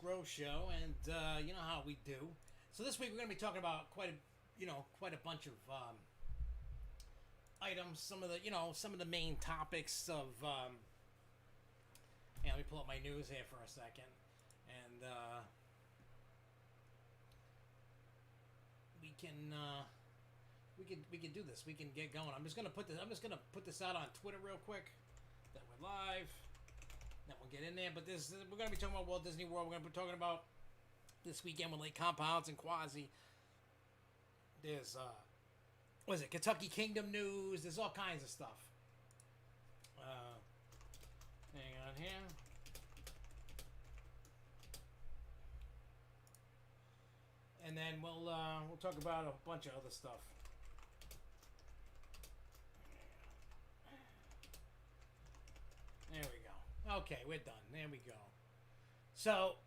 Grow Show, and you know how we do. So this week we're going to be talking about quite a bunch of items. Some of the main topics of. Let me pull up my news here for a second, and we can do this. We can get going. I'm just gonna put this out on Twitter real quick. That we're live. Then we'll get in there. But we're gonna be talking about Walt Disney World. We're gonna be talking about this weekend with Lake Compounds and Quasi. There's what is it? Kentucky Kingdom news. There's all kinds of stuff. Hang on here. And then we'll talk about a bunch of other stuff. There we go. Okay, we're done. There we go. So,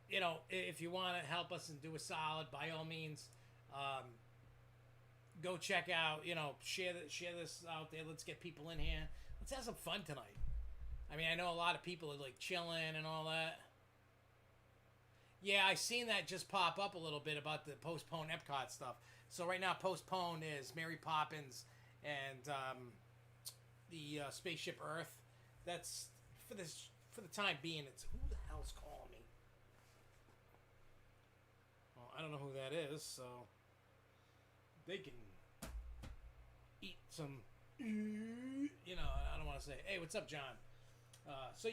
if you want to help us and do a solid, by all means, go check out, share this out there. Let's get people in here. Let's have some fun tonight. I mean, I know a lot of people are like chilling and all that. Yeah, I seen that just pop up a little bit about the postponed Epcot stuff. So right now, postponed is Mary Poppins and the Spaceship Earth. That's for the time being. It's who the hell's calling me? Well, I don't know who that is, so they can eat some. I don't want to say. Hey, what's up, John? So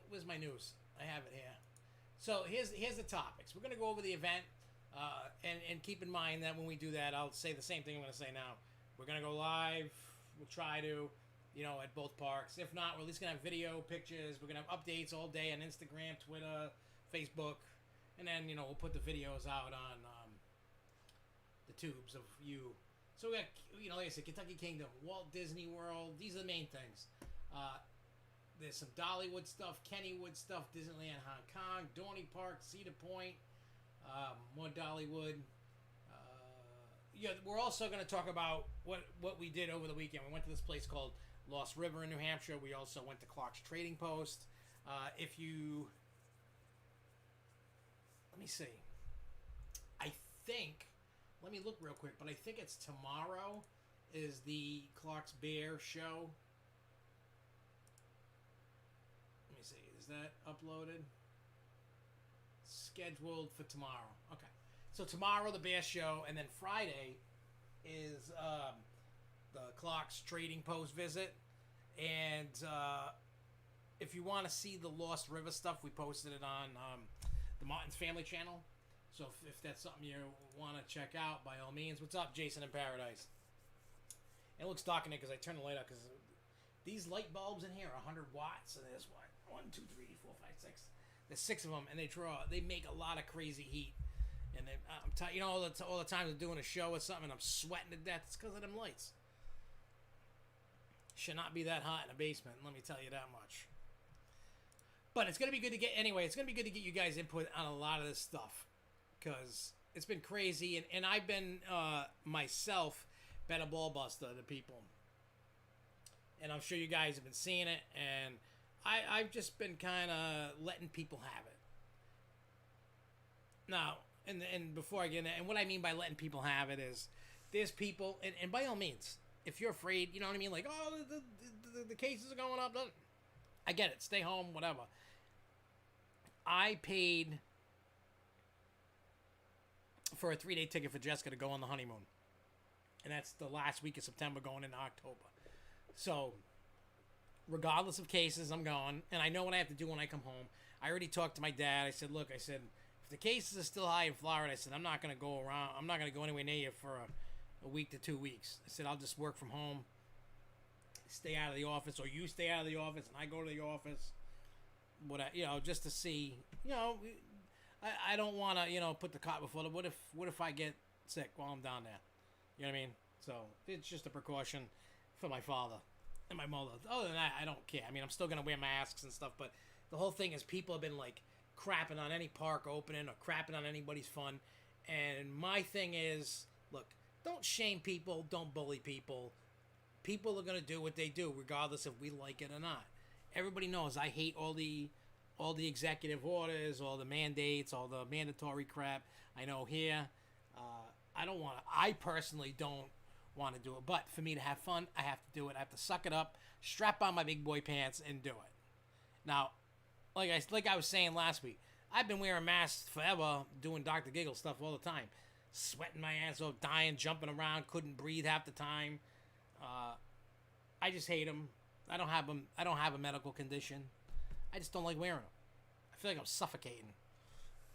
where's my news? I have it here. So here's the topics. We're going to go over the event, and keep in mind that when we do that, I'll say the same thing I'm going to say now. We're going to go live. We'll try to, at both parks. If not, we're at least going to have video, pictures. We're going to have updates all day on Instagram, Twitter, Facebook, and then, we'll put the videos out on the tubes of you. So we got, like I said, Kentucky Kingdom, Walt Disney World. These are the main things. There's some Dollywood stuff, Kennywood stuff, Disneyland Hong Kong, Dorney Park, Cedar Point, more Dollywood. We're also going to talk about what we did over the weekend. We went to this place called Lost River in New Hampshire. We also went to Clark's Trading Post. Let me see. Let me look real quick, but I think it's tomorrow is the Clark's Bear show. Let me see. Is that uploaded? Scheduled for tomorrow. Okay. So tomorrow the Bear Show, and then Friday is the Clark's Trading Post visit. And if you want to see the Lost River stuff, we posted it on the Martin's Family channel. So if that's something you want to check out, by all means. What's up, Jason in Paradise? It looks dark in here because I turned the light out because these light bulbs in here are 100 watts. So there's what? 1, 2, 3, 4, 5, 6. There's 6 of them, and they make a lot of crazy heat. And I'm tired, all the time they're doing a show or something, and I'm sweating to death. It's because of them lights. Should not be that hot in a basement, let me tell you that much. But it's gonna be good to get you guys input on a lot of this stuff, because it's been crazy, and I've been myself been a ball buster to people, and I'm sure you guys have been seeing it, and I've just been kind of letting people have it. Now, and before I get in there, and what I mean by letting people have it is, there's people, and by all means, if you're afraid, you know what I mean? Like, the cases are going up. I get it. Stay home, whatever. I paid for a 3-day ticket for Jessica to go on the honeymoon. And that's the last week of September going into October. So regardless of cases, I'm going, and I know what I have to do when I come home. I already talked to my dad. I said, look, if the cases are still high in Florida, I said, I'm not going to go around. I'm not going to go anywhere near you for a week to 2 weeks. I said, I'll just work from home, stay out of the office, or you stay out of the office and I go to the office. Just to see, I don't want to, put the cart before the, what if I get sick while I'm down there? You know what I mean? So it's just a precaution for my father and my mother. Other than that, I don't care. I mean, I'm still going to wear masks and stuff, but the whole thing is people have been like crapping on any park opening or crapping on anybody's fun. And my thing is, look, don't shame people. Don't bully people. People are going to do what they do, regardless if we like it or not. Everybody knows I hate all the all the executive orders, all the mandates, all the mandatory crap. I know here, I don't want to. I personally don't want to do it, but for me to have fun, I have to do it. I have to suck it up, strap on my big boy pants, and do it. Now, like I was saying last week, I've been wearing masks forever, doing Dr. Giggle stuff all the time, sweating my ass off, dying, jumping around, couldn't breathe half the time. I just hate them. I don't have them. I don't have a medical condition. I just don't like wearing them. I feel like I'm suffocating.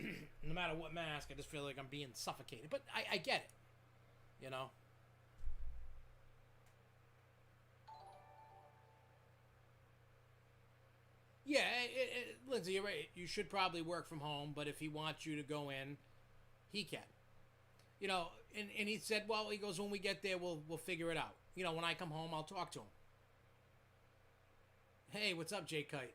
No matter what mask, I just feel like I'm being suffocated. But I get it. You know? Yeah, Lindsay, you're right. You should probably work from home, but if he wants you to go in, he can. You know, and he said, well, he goes, when we get there, we'll figure it out. You know, when I come home, I'll talk to him. Hey, what's up, J Kite?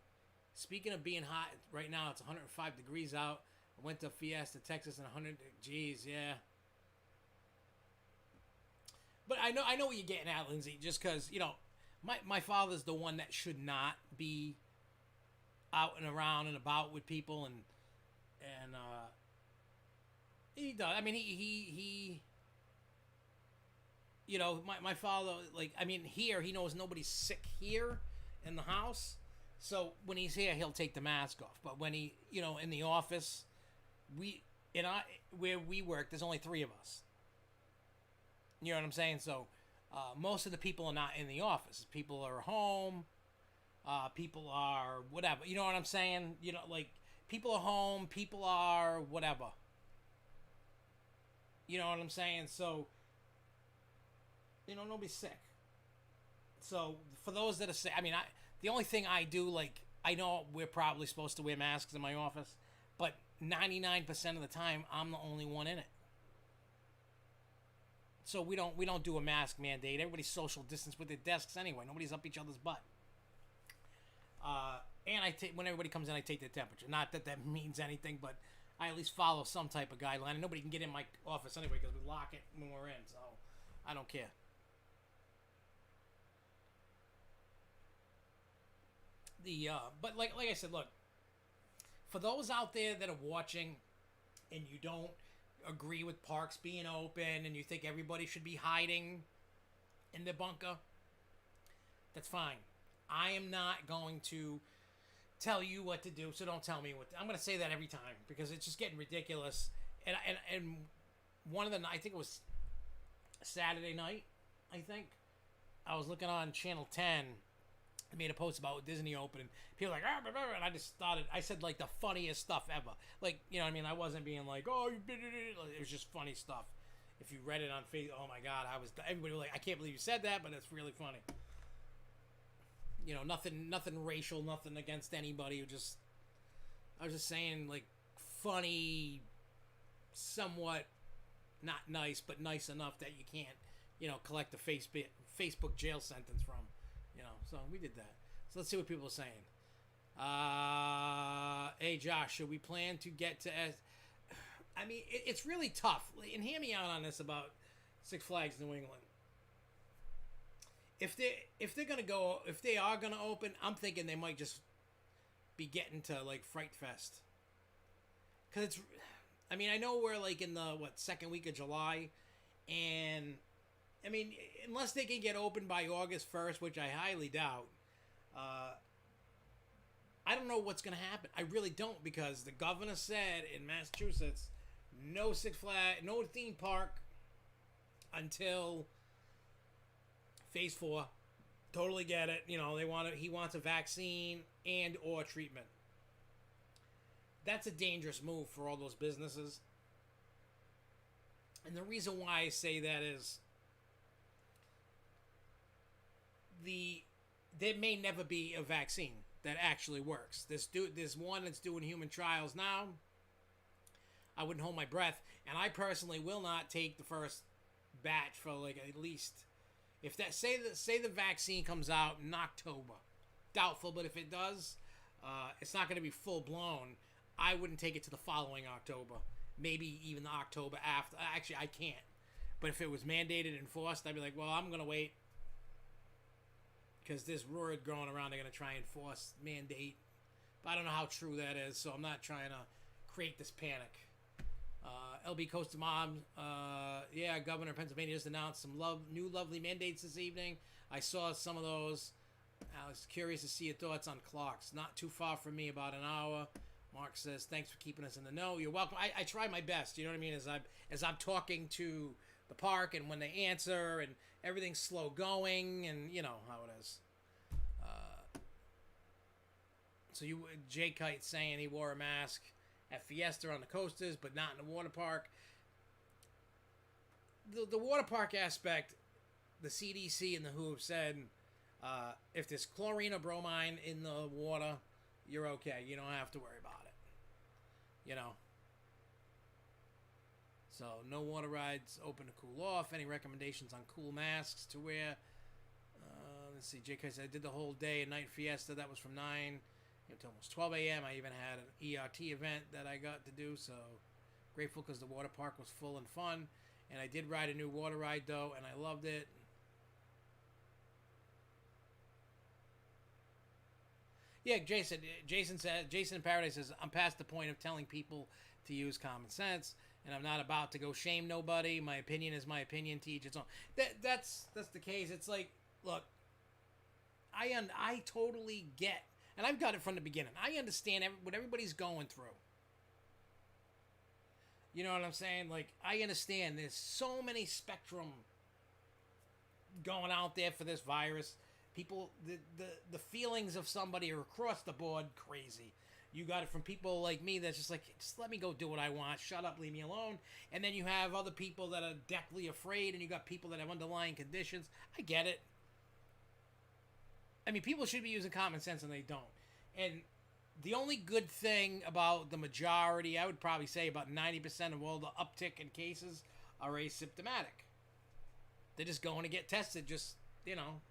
Speaking of being hot, right now it's 105 degrees out. I went to Fiesta, Texas, and 100. Geez, yeah. But I know what you're getting at, Lindsay. Just because, you know, my father's the one that should not be out and around and about with people, and he does. I mean, he you know, my father, like, I mean, here he knows nobody's sick here in the house, so when he's here, he'll take the mask off. But when he, you know, in the office, where we work, there's only 3 of us. You know what I'm saying? So most of the people are not in the office. People are home. People are whatever. You know what I'm saying? You know, like, people are home. People are whatever. You know what I'm saying? So, you know, nobody's sick. So, for those that are sick, I mean, the only thing I do, like, I know we're probably supposed to wear masks in my office, but 99% of the time, I'm the only one in it. So we don't do a mask mandate. Everybody's social distance with their desks anyway. Nobody's up each other's butt. And when everybody comes in, I take their temperature. Not that that means anything, but I at least follow some type of guideline. And nobody can get in my office anyway because we lock it when we're in. So I don't care. But like I said, look, for those out there that are watching and you don't agree with parks being open and you think everybody should be hiding in their bunker, that's fine. I am not going to tell you what to do, so don't tell me what to, I'm going to say that every time because it's just getting ridiculous. And one of the, I think it was Saturday night, I was looking on Channel 10. I made a post about Disney opening. People were like, and I just started. I said like the funniest stuff ever. Like, you know what I mean? I wasn't being like, oh, it was just funny stuff. If you read it on Facebook, oh my God, everybody was like, I can't believe you said that, but it's really funny. You know, nothing racial, nothing against anybody. I was just saying like funny, somewhat not nice, but nice enough that you can't, you know, collect a Facebook jail sentence from. You know, so we did that. So let's see what people are saying. Hey, Josh, should we plan to get to... I mean, it's really tough. And hear me out on this about Six Flags New England. If they are going to open, I'm thinking they might just be getting to, like, Fright Fest. Because it's... I mean, I know we're, like, in the, second week of July. And... I mean, unless they can get open by August 1st, which I highly doubt, I don't know what's going to happen. I really don't, because the governor said in Massachusetts, no Six Flags, no theme park until Phase 4. Totally get it. You know, he wants a vaccine and or treatment. That's a dangerous move for all those businesses. And the reason why I say that is there may never be a vaccine that actually works. There's one that's doing human trials now. I wouldn't hold my breath, and I personally will not take the first batch for like at least if that say the vaccine comes out in October. Doubtful, but if it does, it's not going to be full blown. I wouldn't take it to the following October, maybe even the October after. Actually, I can't. But if it was mandated and enforced, I'd be like, well, I'm going to wait. Because there's word going around they're going to try and mandate But I don't know how true that is, so I'm not trying to create this panic. LB Costa Mom, yeah, Governor of Pennsylvania just announced some new lovely mandates this evening. I saw some of those. I was curious to see your thoughts on clocks. Not too far from me, about an hour. Mark says, thanks for keeping us in the know. You're welcome. I try my best, you know what I mean, as I'm talking to the park, and when they answer, and everything's slow going, and you know how it is. So Jay Kite saying he wore a mask at Fiesta on the coasters, but not in the water park. The water park aspect, the CDC and the WHO have said, if there's chlorine or bromine in the water, you're okay. You don't have to worry about it. You know. So no water rides open to cool off. Any recommendations on cool masks to wear? Let's see. JK said I did the whole day at night Fiesta. That was from 9 until almost 12 a.m. I even had an ERT event that I got to do. So grateful because the water park was full and fun. And I did ride a new water ride though, and I loved it. Yeah, Jason in Paradise says, I'm past the point of telling people to use common sense, and I'm not about to go shame nobody. My opinion is my opinion, to each its own. That's the case. It's like, look, I totally get, and I've got it from the beginning. I understand what everybody's going through. You know what I'm saying? Like, I understand there's so many spectrum going out there for this virus. People, the feelings of somebody are across the board crazy. You got it from people like me that's just like, just let me go do what I want. Shut up, leave me alone. And then you have other people that are deathly afraid, and you got people that have underlying conditions. I get it. I mean, people should be using common sense, and they don't. And the only good thing about the majority, I would probably say about 90% of all the uptick in cases are asymptomatic. They're just going to get tested, just, you know.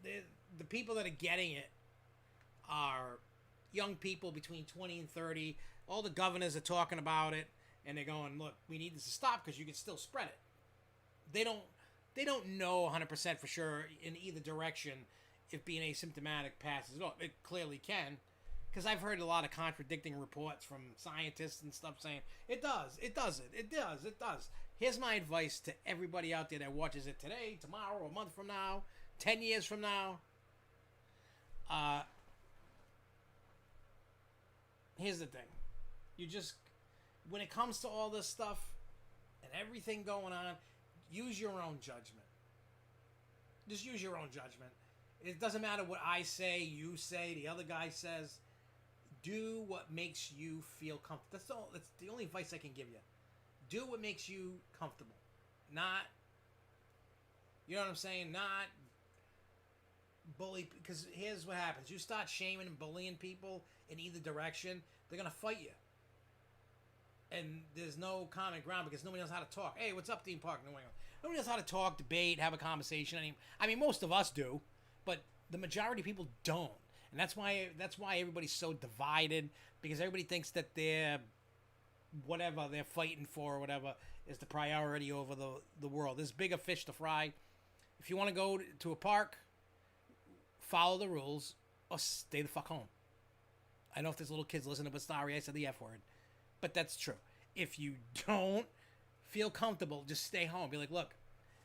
The people that are getting it are young people between 20 and 30. All the governors are talking about it, and they're going, look, we need this to stop because you can still spread it. They don't know 100% for sure in either direction if being asymptomatic passes it off. It clearly can, because I've heard a lot of contradicting reports from scientists and stuff saying it does. Here's my advice to everybody out there that watches it today, tomorrow, a month from now, 10 years from now. Here's the thing. You just, when it comes to all this stuff and everything going on, use your own judgment. Just use your own judgment. It doesn't matter what I say, you say, the other guy says. Do what makes you feel comfortable. That's the only advice I can give you. Do what makes you comfortable. Not, you know what I'm saying? Not bully, because here's what happens. You start shaming and bullying people in either direction, they're going to fight you. And there's no common ground because nobody knows how to talk. Hey, what's up, Dean Park? Nobody knows how to talk, debate, have a conversation. I mean, most of us do, but the majority of people don't. And that's why everybody's so divided, because everybody thinks that whatever they're fighting for or whatever is the priority over the world. There's bigger fish to fry. If you want to go to a park, follow the rules or stay the fuck home. I know if there's little kids listening, but sorry, I said the F word. But that's true. If you don't feel comfortable, just stay home. Be like, look,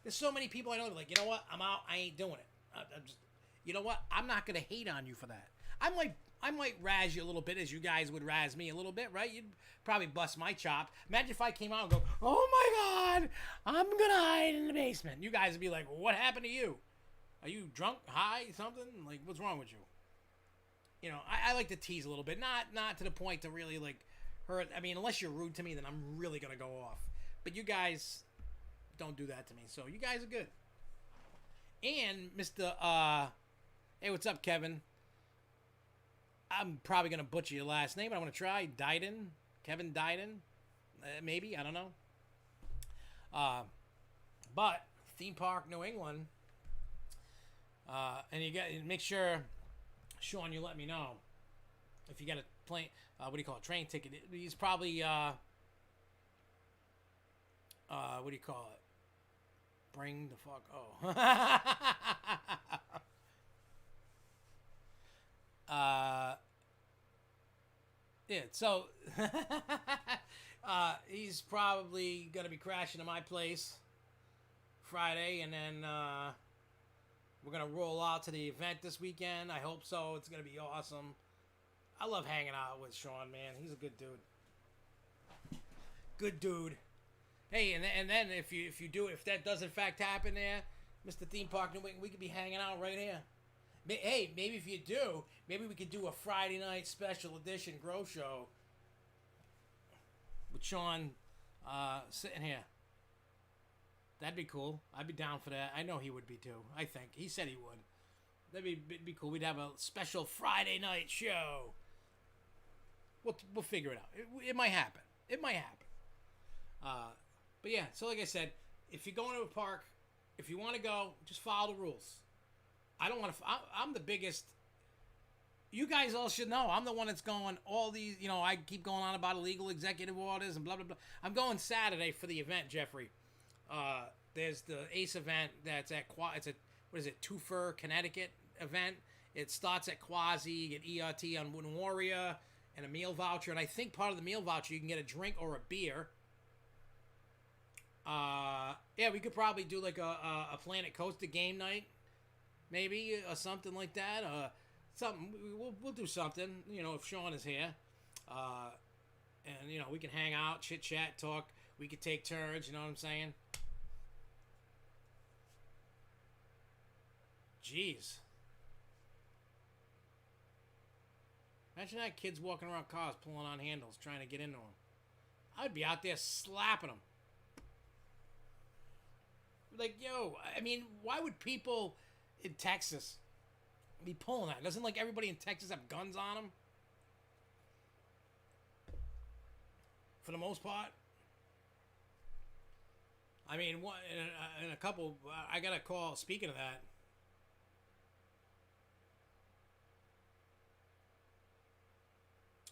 there's so many people I know, like, you know what? I'm out. I ain't doing it. I'm just, you know what? I'm not going to hate on you for that. I might razz you a little bit as you guys would razz me a little bit, right? You'd probably bust my chops. Imagine if I came out and go, oh my God, I'm going to hide in the basement. You guys would be like, what happened to you? Are you drunk, high, something? Like, what's wrong with you? You know, I like to tease a little bit. Not to the point to really, like, hurt. I mean, unless you're rude to me, then I'm really going to go off. But you guys don't do that to me. So you guys are good. And Mr. Hey, what's up, Kevin? I'm probably going to butcher your last name, but I'm going to try. Dyden? Kevin Dyden? Maybe. I don't know. But theme park, New England. And you got make sure, Sean, you let me know if you got a plane. What do you call it? Train ticket. He's probably what do you call it? Bring the fuck. Oh. Uh, yeah, so he's probably gonna be crashing to my place Friday, and then we're gonna roll out to the event this weekend. I hope so. It's gonna be awesome. I love hanging out with Sean, man. He's a good dude. Good dude. Hey, and then if that does in fact happen there, Mr. Theme Park New England, we could be hanging out right here. Hey, maybe if you do, maybe we could do a Friday night special edition Grow Show with Sean sitting here. That'd be cool. I'd be down for that. I know he would be too. I think he said he would. That'd be cool. We'd have a special Friday night show. We'll figure it out. It might happen. It might happen. But yeah. So like I said, if you're going to a park, if you want to go, just follow the rules. I don't want to. I'm the biggest. You guys all should know. I'm the one that's going all these. You know, I keep going on about illegal executive orders and blah blah blah. I'm going Saturday for the event, Jeffrey. There's the ACE event that's at it's a what is it, Twofer, Connecticut event. It starts at Quasi. You get ERT on Wooden Warrior and a meal voucher. And I think part of the meal voucher you can get a drink or a beer. Yeah, we could probably do like a Planet Coaster game night, maybe, or something like that. Something we'll do something. You know, if Sean is here, and you know we can hang out, chit chat, talk. We could take turns. You know what I'm saying? Jeez. Imagine that kids walking around cars pulling on handles trying to get into them. I'd be out there slapping them. Like, yo, I mean, why would people in Texas be pulling that? Doesn't like everybody in Texas have guns on them? For the most part. I mean, what in a couple, I got a call, speaking of that.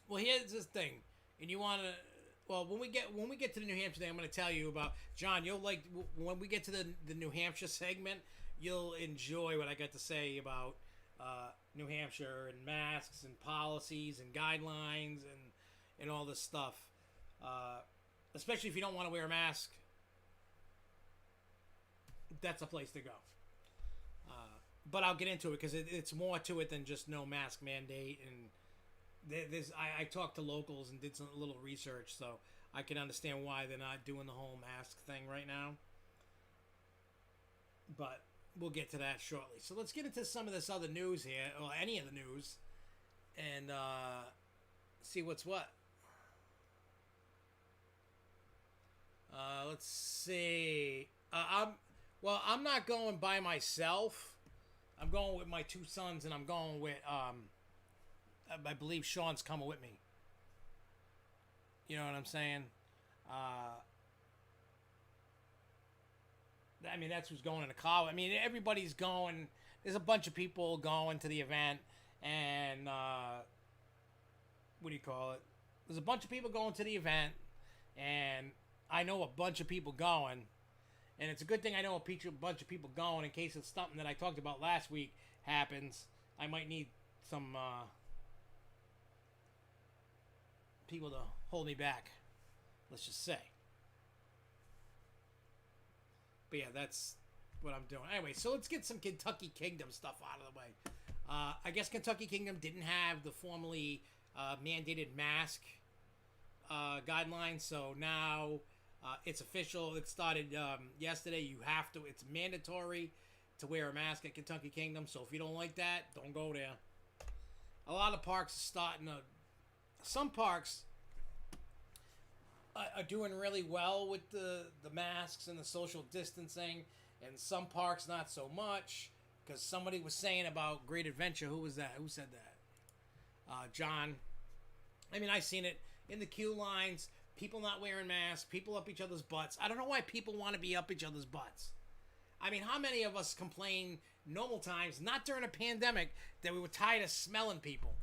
Well, here's this thing, and you want to. Well, when we get to the New Hampshire thing, I'm going to tell you about John. You'll like when we get to the New Hampshire segment. You'll enjoy what I got to say about New Hampshire and masks and policies and guidelines and all this stuff. Especially if you don't want to wear a mask, that's a place to go. But I'll get into it because it's more to it than just no mask mandate. And I talked to locals and did a little research, so I can understand why they're not doing the whole mask thing right now. But we'll get to that shortly. So let's get into some of this other news here, or any of the news, and see what's what. Let's see. I'm not going by myself. I'm going with my two sons, and I'm going with I believe Sean's coming with me. You know what I'm saying? I mean, that's who's going in the car. I mean, everybody's going. There's a bunch of people going to the event, and what do you call it? There's a bunch of people going to the event, and I know a bunch of people going, and it's a good thing I know a bunch of people going in case it's something that I talked about last week happens. I might need some people to hold me back, let's just say. But yeah, that's what I'm doing. Anyway, so let's get some Kentucky Kingdom stuff out of the way. I guess Kentucky Kingdom didn't have the formally mandated mask guidelines, so now it's official. It started yesterday. You have to. It's mandatory to wear a mask at Kentucky Kingdom. So if you don't like that, don't go there. A lot of parks are starting to. Some parks are doing really well with the masks and the social distancing, and some parks not so much. Because somebody was saying about Great Adventure. Who was that? Who said that? John. I mean, I've seen it in the queue lines. People not wearing masks. People up each other's butts. I don't know why people want to be up each other's butts. I mean, how many of us complain normal times, not during a pandemic, that we were tired of smelling people?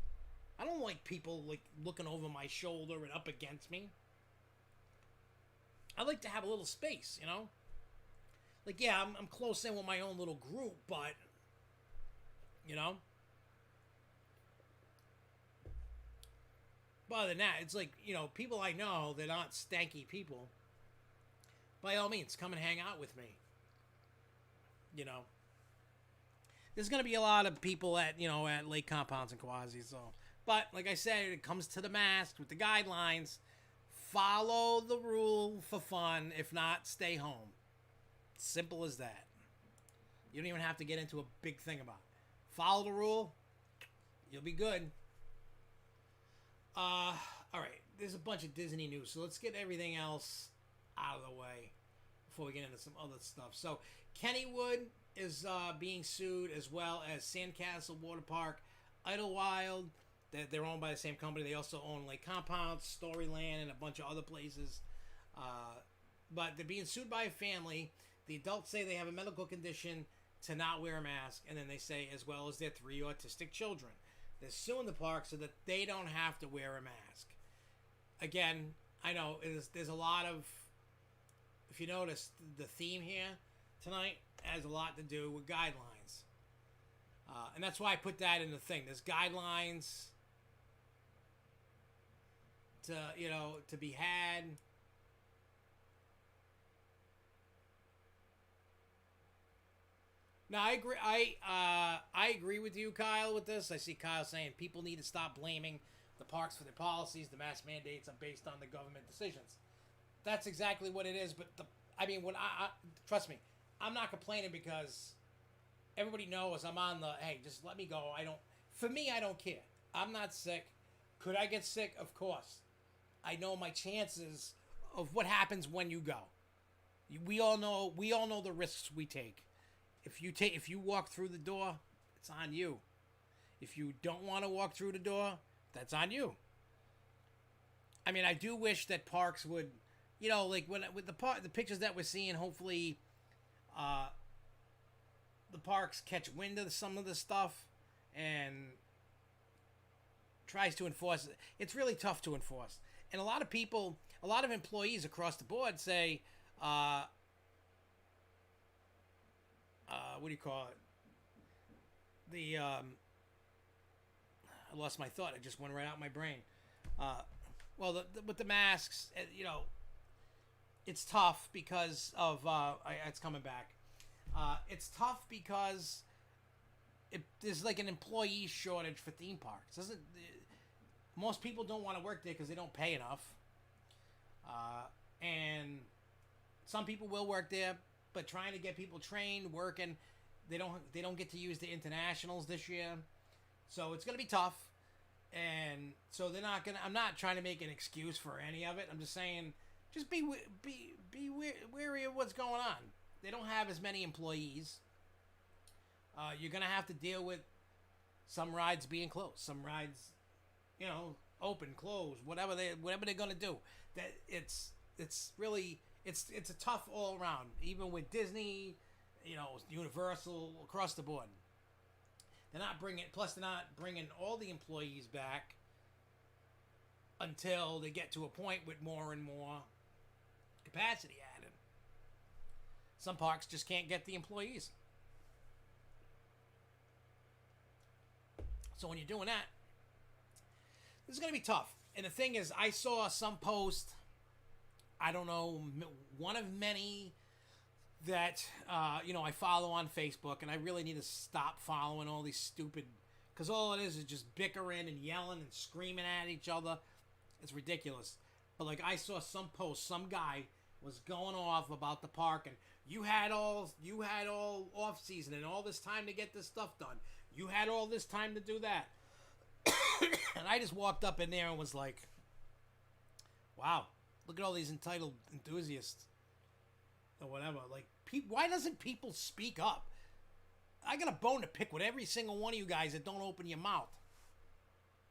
I don't like people like looking over my shoulder and up against me. I like to have a little space, you know? Like, yeah, I'm close in with my own little group, but, you know? But other than that, it's like, people I know that aren't stanky people, by all means, come and hang out with me. There's going to be a lot of people at lake compounds and quasi, so. But, like I said, it comes to the mask with the guidelines. Follow the rule for fun. If not, stay home. Simple as that. You don't even have to get into a big thing about it. Follow the rule. You'll be good. All right. There's a bunch of Disney news, so let's get everything else out of the way before we get into some other stuff. So, Kennywood is being sued, as well as Sandcastle Water Park, Idlewild. They're owned by the same company. They also own Lake Compounds, Storyland, and a bunch of other places. But they're being sued by a family. The adults say they have a medical condition to not wear a mask, and then they say as well as their 3 autistic children. They're suing the park so that they don't have to wear a mask. Again, I know there's a lot of, if you notice, the theme here tonight has a lot to do with guidelines. And that's why I put that in the thing. There's guidelines to be had. Now I agree. I agree with you, Kyle, with this. I see Kyle saying people need to stop blaming the parks for their policies. The mask mandates are based on the government decisions. That's exactly what it is. But when I trust me, I'm not complaining because everybody knows I'm on the hey, just let me go. For me, I don't care. I'm not sick. Could I get sick? Of course. I know my chances of what happens when you go. We all know the risks we take. If you walk through the door, it's on you. If you don't want to walk through the door, that's on you. I mean, I do wish that parks would, like with the pictures that we're seeing, hopefully, the parks catch wind of some of this stuff and tries to enforce it. It's really tough to enforce. And a lot of employees across the board say, what do you call it? I lost my thought. It just went right out my brain. With the masks, it's tough because of, it's coming back. It's tough because there's like an employee shortage for theme parks. Most people don't want to work there because they don't pay enough. And some people will work there, but trying to get people trained, working, they don't get to use the internationals this year. So it's going to be tough. And so I'm not trying to make an excuse for any of it. I'm just saying, just be wary of what's going on. They don't have as many employees. You're going to have to deal with some rides being closed, some rides, open, closed, whatever they're going to do. That it's really a tough all around, even with Disney, Universal, across the board. They're not bringing all the employees back until they get to a point with more and more capacity added. Some parks just can't get the employees. So when you're doing that, this is going to be tough. And the thing is, I saw some post, I don't know, one of many that, I follow on Facebook, and I really need to stop following all these stupid, because all it is just bickering and yelling and screaming at each other. It's ridiculous. But like I saw some post, some guy was going off about the park, and you had all off season and all this time to get this stuff done. You had all this time to do that. And I just walked up in there and was like, wow, look at all these entitled enthusiasts or whatever. Like, why doesn't people speak up? I got a bone to pick with every single one of you guys that don't open your mouth.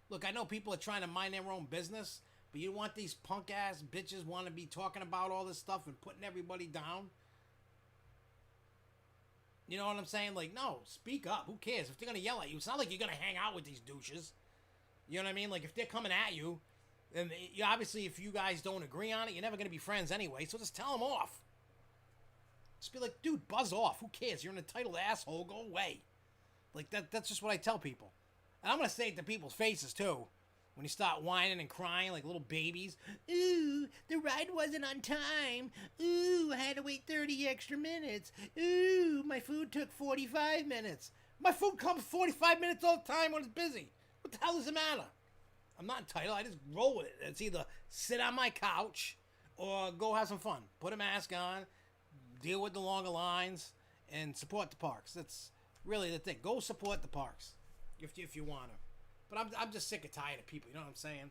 Look, I know people are trying to mind their own business, but you want these punk ass bitches want to be talking about all this stuff and putting everybody down? You know what I'm saying? Like, no, speak up. Who cares? If they're going to yell at you, it's not like you're going to hang out with these douches. You know what I mean? Like, if they're coming at you, then obviously if you guys don't agree on it, you're never going to be friends anyway, so just tell them off. Just be like, dude, buzz off. Who cares? You're an entitled asshole. Go away. Like, that's just what I tell people. And I'm going to say it to people's faces, too. When you start whining and crying like little babies, ooh, the ride wasn't on time. Ooh, I had to wait 30 extra minutes. Ooh, my food took 45 minutes. My food comes 45 minutes all the time when it's busy. What the hell does it matter? I'm not entitled. I just roll with it. It's either sit on my couch or go have some fun. Put a mask on, deal with the longer lines, and support the parks. That's really the thing. Go support the parks if you want to. But I'm just sick and tired of people. You know what I'm saying?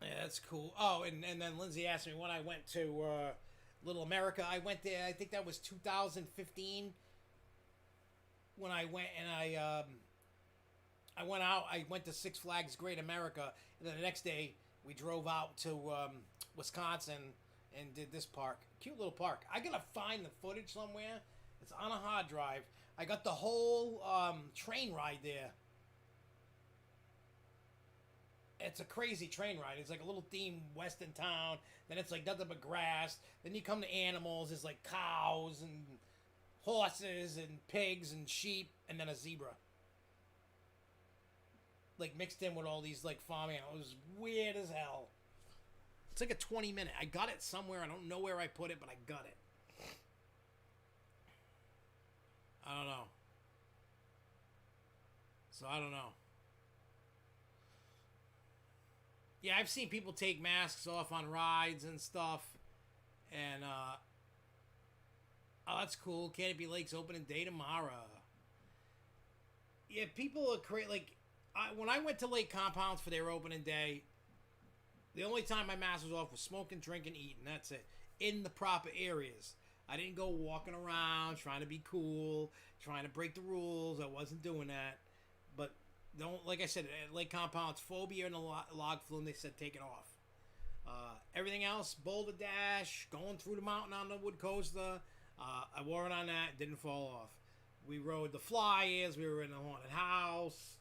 Yeah, that's cool. Oh, and then Lindsay asked me when I went to Little America. I went there. I think that was 2015 when I went, and I went out. I went to Six Flags Great America, and then the next day we drove out to Wisconsin and did this park. Cute little park. I gotta find the footage somewhere. It's on a hard drive. I got the whole train ride there. It's a crazy train ride. It's like a little themed western town. Then it's like nothing but grass. Then you come to animals. There's like cows and horses and pigs and sheep, and then a zebra. Like mixed in with all these like farm animals. It was weird as hell. It's like a 20-minute. I got it somewhere. I don't know where I put it, but I got it. I don't know. So I don't know. Yeah, I've seen people take masks off on rides and stuff. And, oh, that's cool. Canopy Lakes opening day tomorrow. Yeah, people are crazy. Like, when I went to Lake Compounds for their opening day, the only time my mask was off was smoking, drinking, eating. That's it. In the proper areas. I didn't go walking around trying to be cool, trying to break the rules. I wasn't doing that. But don't, like I said, at Lake Compounds, phobia and the log flume, they said take it off. Everything else, Boulder Dash, going through the mountain on the wood coaster. I wore it on that, didn't fall off. We rode the flyers, we were in the haunted house,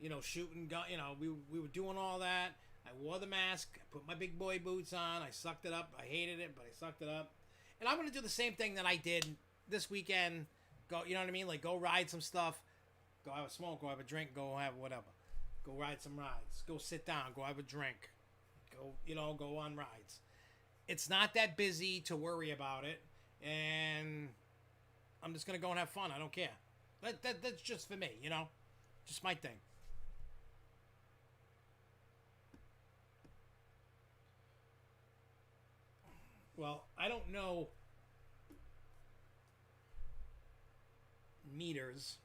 you know, shooting gun, you know, we were doing all that. I wore the mask, I put my big boy boots on, I sucked it up. I hated it, but I sucked it up. And I'm going to do the same thing that I did this weekend. Go, you know what I mean? Like, go ride some stuff. Go have a smoke, go have a drink, go have whatever. Go ride some rides. Go sit down, go have a drink. Go, you know, go on rides. It's not that busy to worry about it. And I'm just going to go and have fun. I don't care. That's just for me, you know? Just my thing. Well, I don't know meters.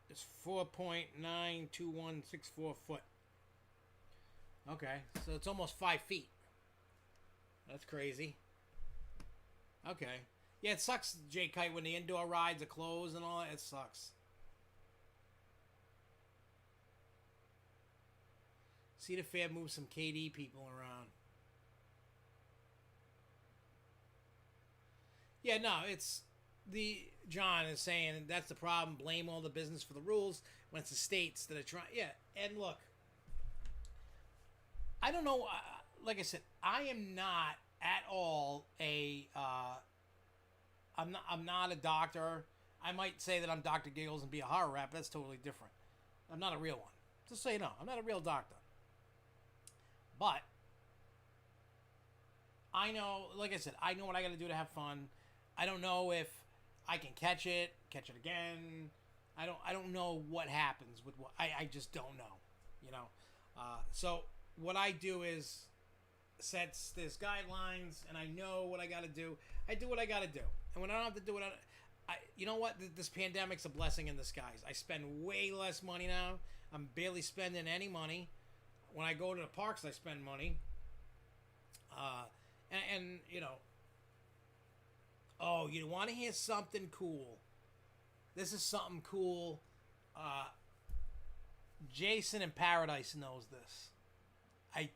It's 4.92164 foot. Okay, so it's almost 5 feet. That's crazy. Okay. Yeah, it sucks, J Kite, when the indoor rides are closed and all that. It sucks. Cedar Fair moves some KD people around. Yeah, no, it's the John is saying that's the problem. Blame all the business for the rules when it's the states that are trying. Yeah, and look, I don't know. Like I said, I am not at all a. I'm not a doctor. I might say that I'm Dr. Giggles and be a horror rap. That's totally different. I'm not a real one. Just so you know, I'm not a real doctor. But I know, like I said, I know what I got to do to have fun. I don't know if I can catch it again. I don't know what happens with what. I just don't know, you know. So what I do is sets there's guidelines, and I know what I got to do. I do what I got to do, and when I don't have to do it, you know what? This pandemic's a blessing in disguise. I spend way less money now. I'm barely spending any money. When I go to the parks, I spend money. And you know. Oh, you want to hear something cool? This is something cool. Jason in Paradise knows this. I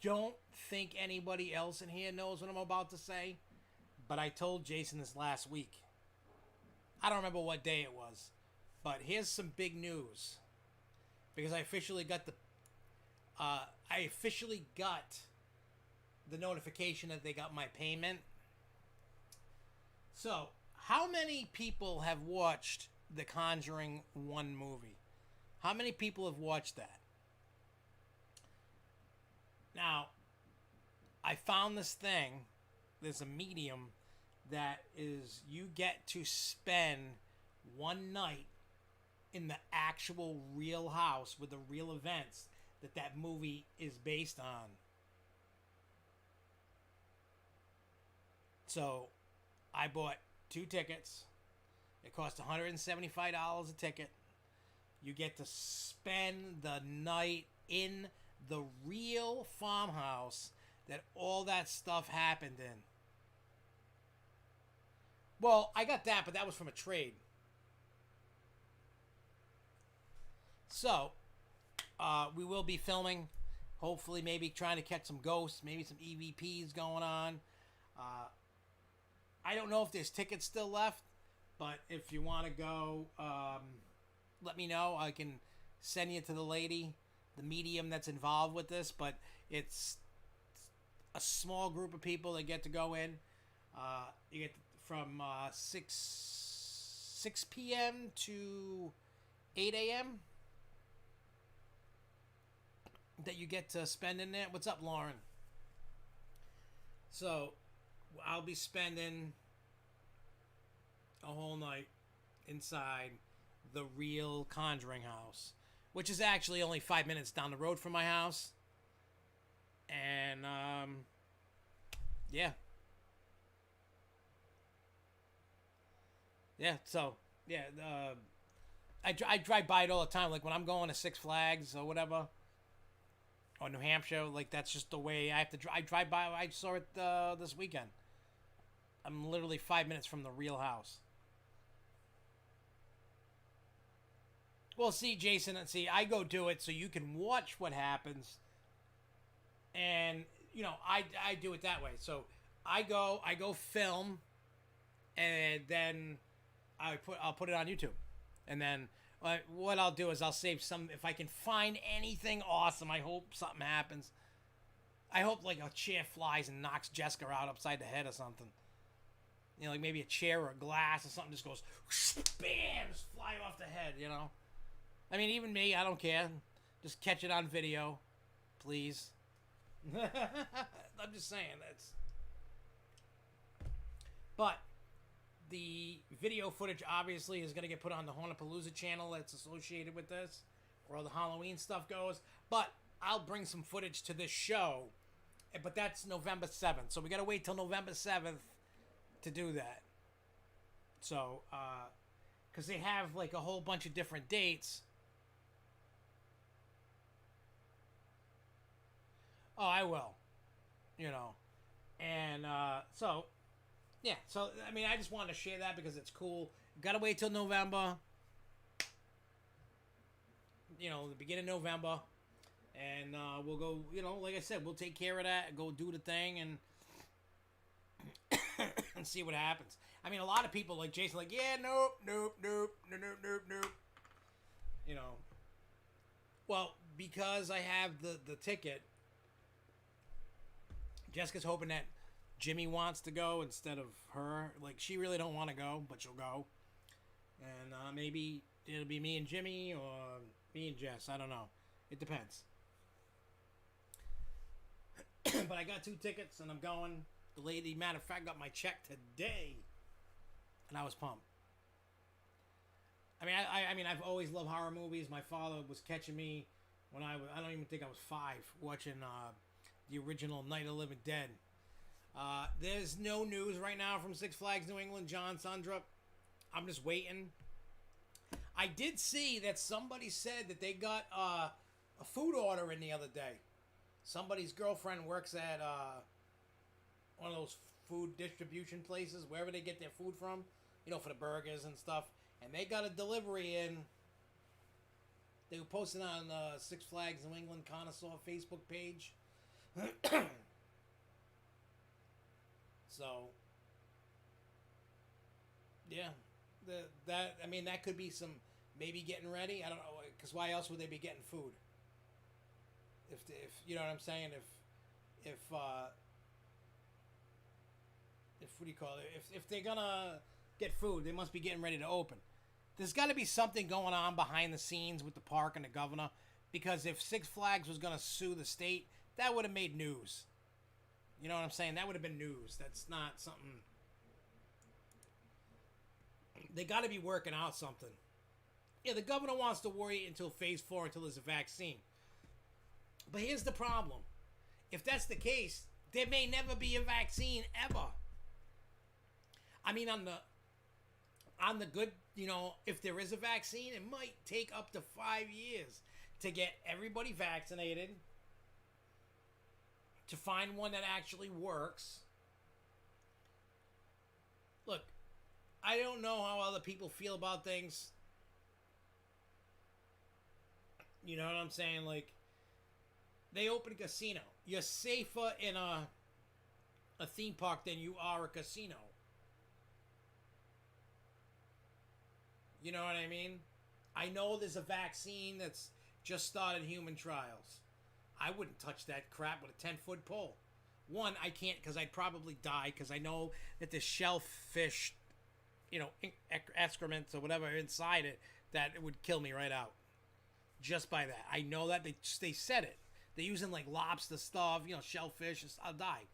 don't think anybody else in here knows what I'm about to say, but I told Jason this last week. I don't remember what day it was, But here's some big news, because I officially got the notification that they got my payment. So, how many people have watched the Conjuring 1 movie? How many people have watched that? Now, I found this thing. There's a medium that is, you get to spend one night in the actual real house with the real events that movie is based on. So, I bought 2 tickets. It cost $175 a ticket. You get to spend the night in the real farmhouse that all that stuff happened in. Well, I got that, but that was from a trade. So, we will be filming. Hopefully, maybe trying to catch some ghosts, maybe some EVPs going on. I don't know if there's tickets still left, but if you want to go, let me know. I can send you to the lady, the medium that's involved with this, but it's a small group of people that get to go in. You get from 6 p.m. to 8 a.m. that you get to spend in there. What's up, Lauren? So, I'll be spending a whole night inside the real Conjuring house, which is actually only 5 minutes down the road from my house. And, yeah. Yeah, so, yeah, I drive by it all the time. Like, when I'm going to Six Flags or whatever, or New Hampshire, like, that's just the way I have to drive. I drive by. I saw it this weekend. I'm literally 5 minutes from the real house. Well, see, Jason, I go do it so you can watch what happens. And, you know, I do it that way. So I go film, and then I'll put it on YouTube. And then what I'll do is I'll save some, if I can find anything awesome. I hope something happens. I hope like a chair flies and knocks Jessica out upside the head or something. You know, like maybe a chair or a glass or something just goes, bam, just fly off the head, you know. I mean, even me, I don't care. Just catch it on video, please. I'm just saying that's. But the video footage obviously is going to get put on the Hornapalooza channel that's associated with this, where all the Halloween stuff goes. But I'll bring some footage to this show, but that's November 7th. So we got to wait till November 7th to do that. So, because they have like a whole bunch of different dates. Oh, I will. You know. And, so, yeah. So, I mean, I just wanted to share that because it's cool. Gotta wait till November. You know, the beginning of November. And, we'll go, you know, like I said, we'll take care of that. Go do the thing and and see what happens. I mean, a lot of people like Jason, like, yeah, nope. You know. Well, because I have the ticket, Jessica's hoping that Jimmy wants to go instead of her. Like, she really don't want to go, but she'll go. And maybe it'll be me and Jimmy or me and Jess. I don't know. It depends. But I got 2 tickets and I'm going. The lady, matter of fact, got my check today. And I was pumped. I mean, I've always loved horror movies. My father was catching me when I don't even think I was 5, watching the original Night of the Living Dead. There's no news right now from Six Flags New England, John Sundrup. I'm just waiting. I did see that somebody said that they got a food order in the other day. Somebody's girlfriend works at one of those food distribution places, wherever they get their food from, you know, for the burgers and stuff. And they got a delivery in. They were posting on the Six Flags New England Connoisseur Facebook page. So, yeah, that could be some maybe getting ready. I don't know, because why else would they be getting food? If you know what I'm saying, if what do you call it? If they're gonna get food, they must be getting ready to open. There's got to be something going on behind the scenes with the park and the governor, because if Six Flags was gonna sue the state, that would have made news. You know what I'm saying? That would have been news. That's not something. They got to be working out something. Yeah, the governor wants to wait until phase 4 until there's a vaccine. But here's the problem. If that's the case, there may never be a vaccine ever. I mean, on the good, you know, if there is a vaccine, it might take up to 5 years to get everybody vaccinated, to find one that actually works. Look, I don't know how other people feel about things. You know what I'm saying? Like, they open a casino. You're safer in a theme park than you are a casino. You know what I mean? I know there's a vaccine that's just started human trials. I wouldn't touch that crap with a 10-foot pole. One, I can't because I'd probably die, because I know that the shellfish, you know, excrements or whatever inside it, that it would kill me right out. Just by that. I know that. They said it. They're using like lobster stuff, you know, shellfish. I'll die.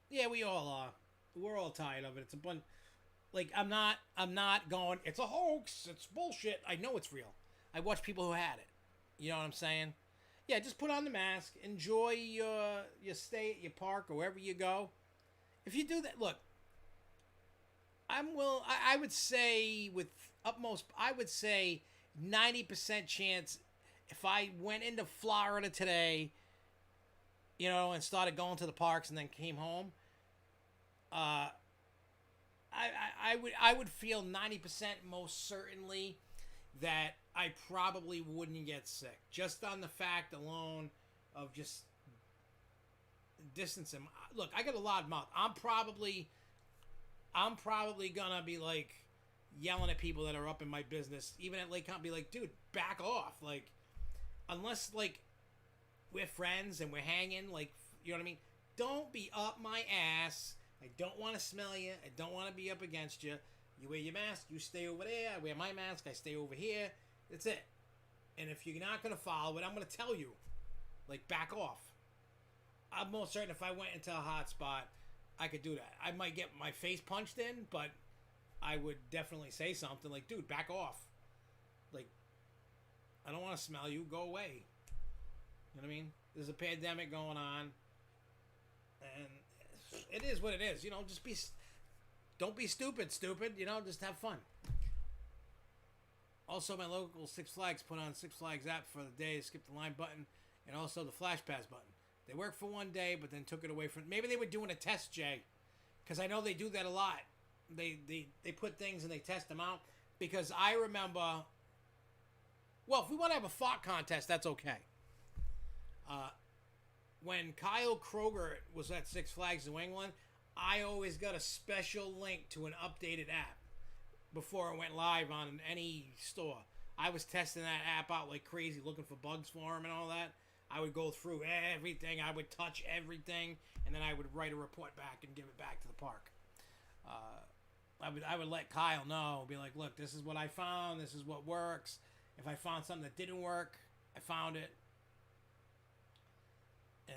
Yeah, we all are. We're all tired of it. It's a bunch. Like, I'm not going, it's a hoax, it's bullshit. I know it's real. I watch people who had it. You know what I'm saying? Yeah, just put on the mask. Enjoy your stay at your park or wherever you go. If you do that, look, I would say with utmost, I would say 90% chance if I went into Florida today, you know, and started going to the parks and then came home, I would feel 90% most certainly that I probably wouldn't get sick, just on the fact alone of just distancing. Look, I got a loud mouth. I'm probably gonna be like yelling at people that are up in my business, even at Lake Company, like, dude, back off. Like, unless like we're friends and we're hanging, like, you know what I mean? Don't be up my ass. I don't want to smell you. I don't want to be up against you. You wear your mask. You stay over there. I wear my mask. I stay over here. That's it. And if you're not going to follow it, I'm going to tell you. Like, back off. I'm most certain if I went into a hot spot, I could do that. I might get my face punched in, but I would definitely say something like, dude, back off. Like, I don't want to smell you. Go away. You know what I mean? There's a pandemic going on. And it is what it is. You know, don't be stupid, you know, just have fun. Also, my local Six Flags put on Six Flags app for the day, skip the line button, and also the flash pass button. They worked for one day, but then took it away from, maybe they were doing a test, Jay, because I know they do that a lot. They put things and they test them out, because I remember, well, if we want to have a fart contest, that's okay. When Kyle Kroger was at Six Flags New England, I always got a special link to an updated app before it went live on any store. I was testing that app out like crazy, looking for bugs for him and all that. I would go through everything. I would touch everything, and then I would write a report back and give it back to the park. I would let Kyle know, be like, look, this is what I found. This is what works. If I found something that didn't work, I found it.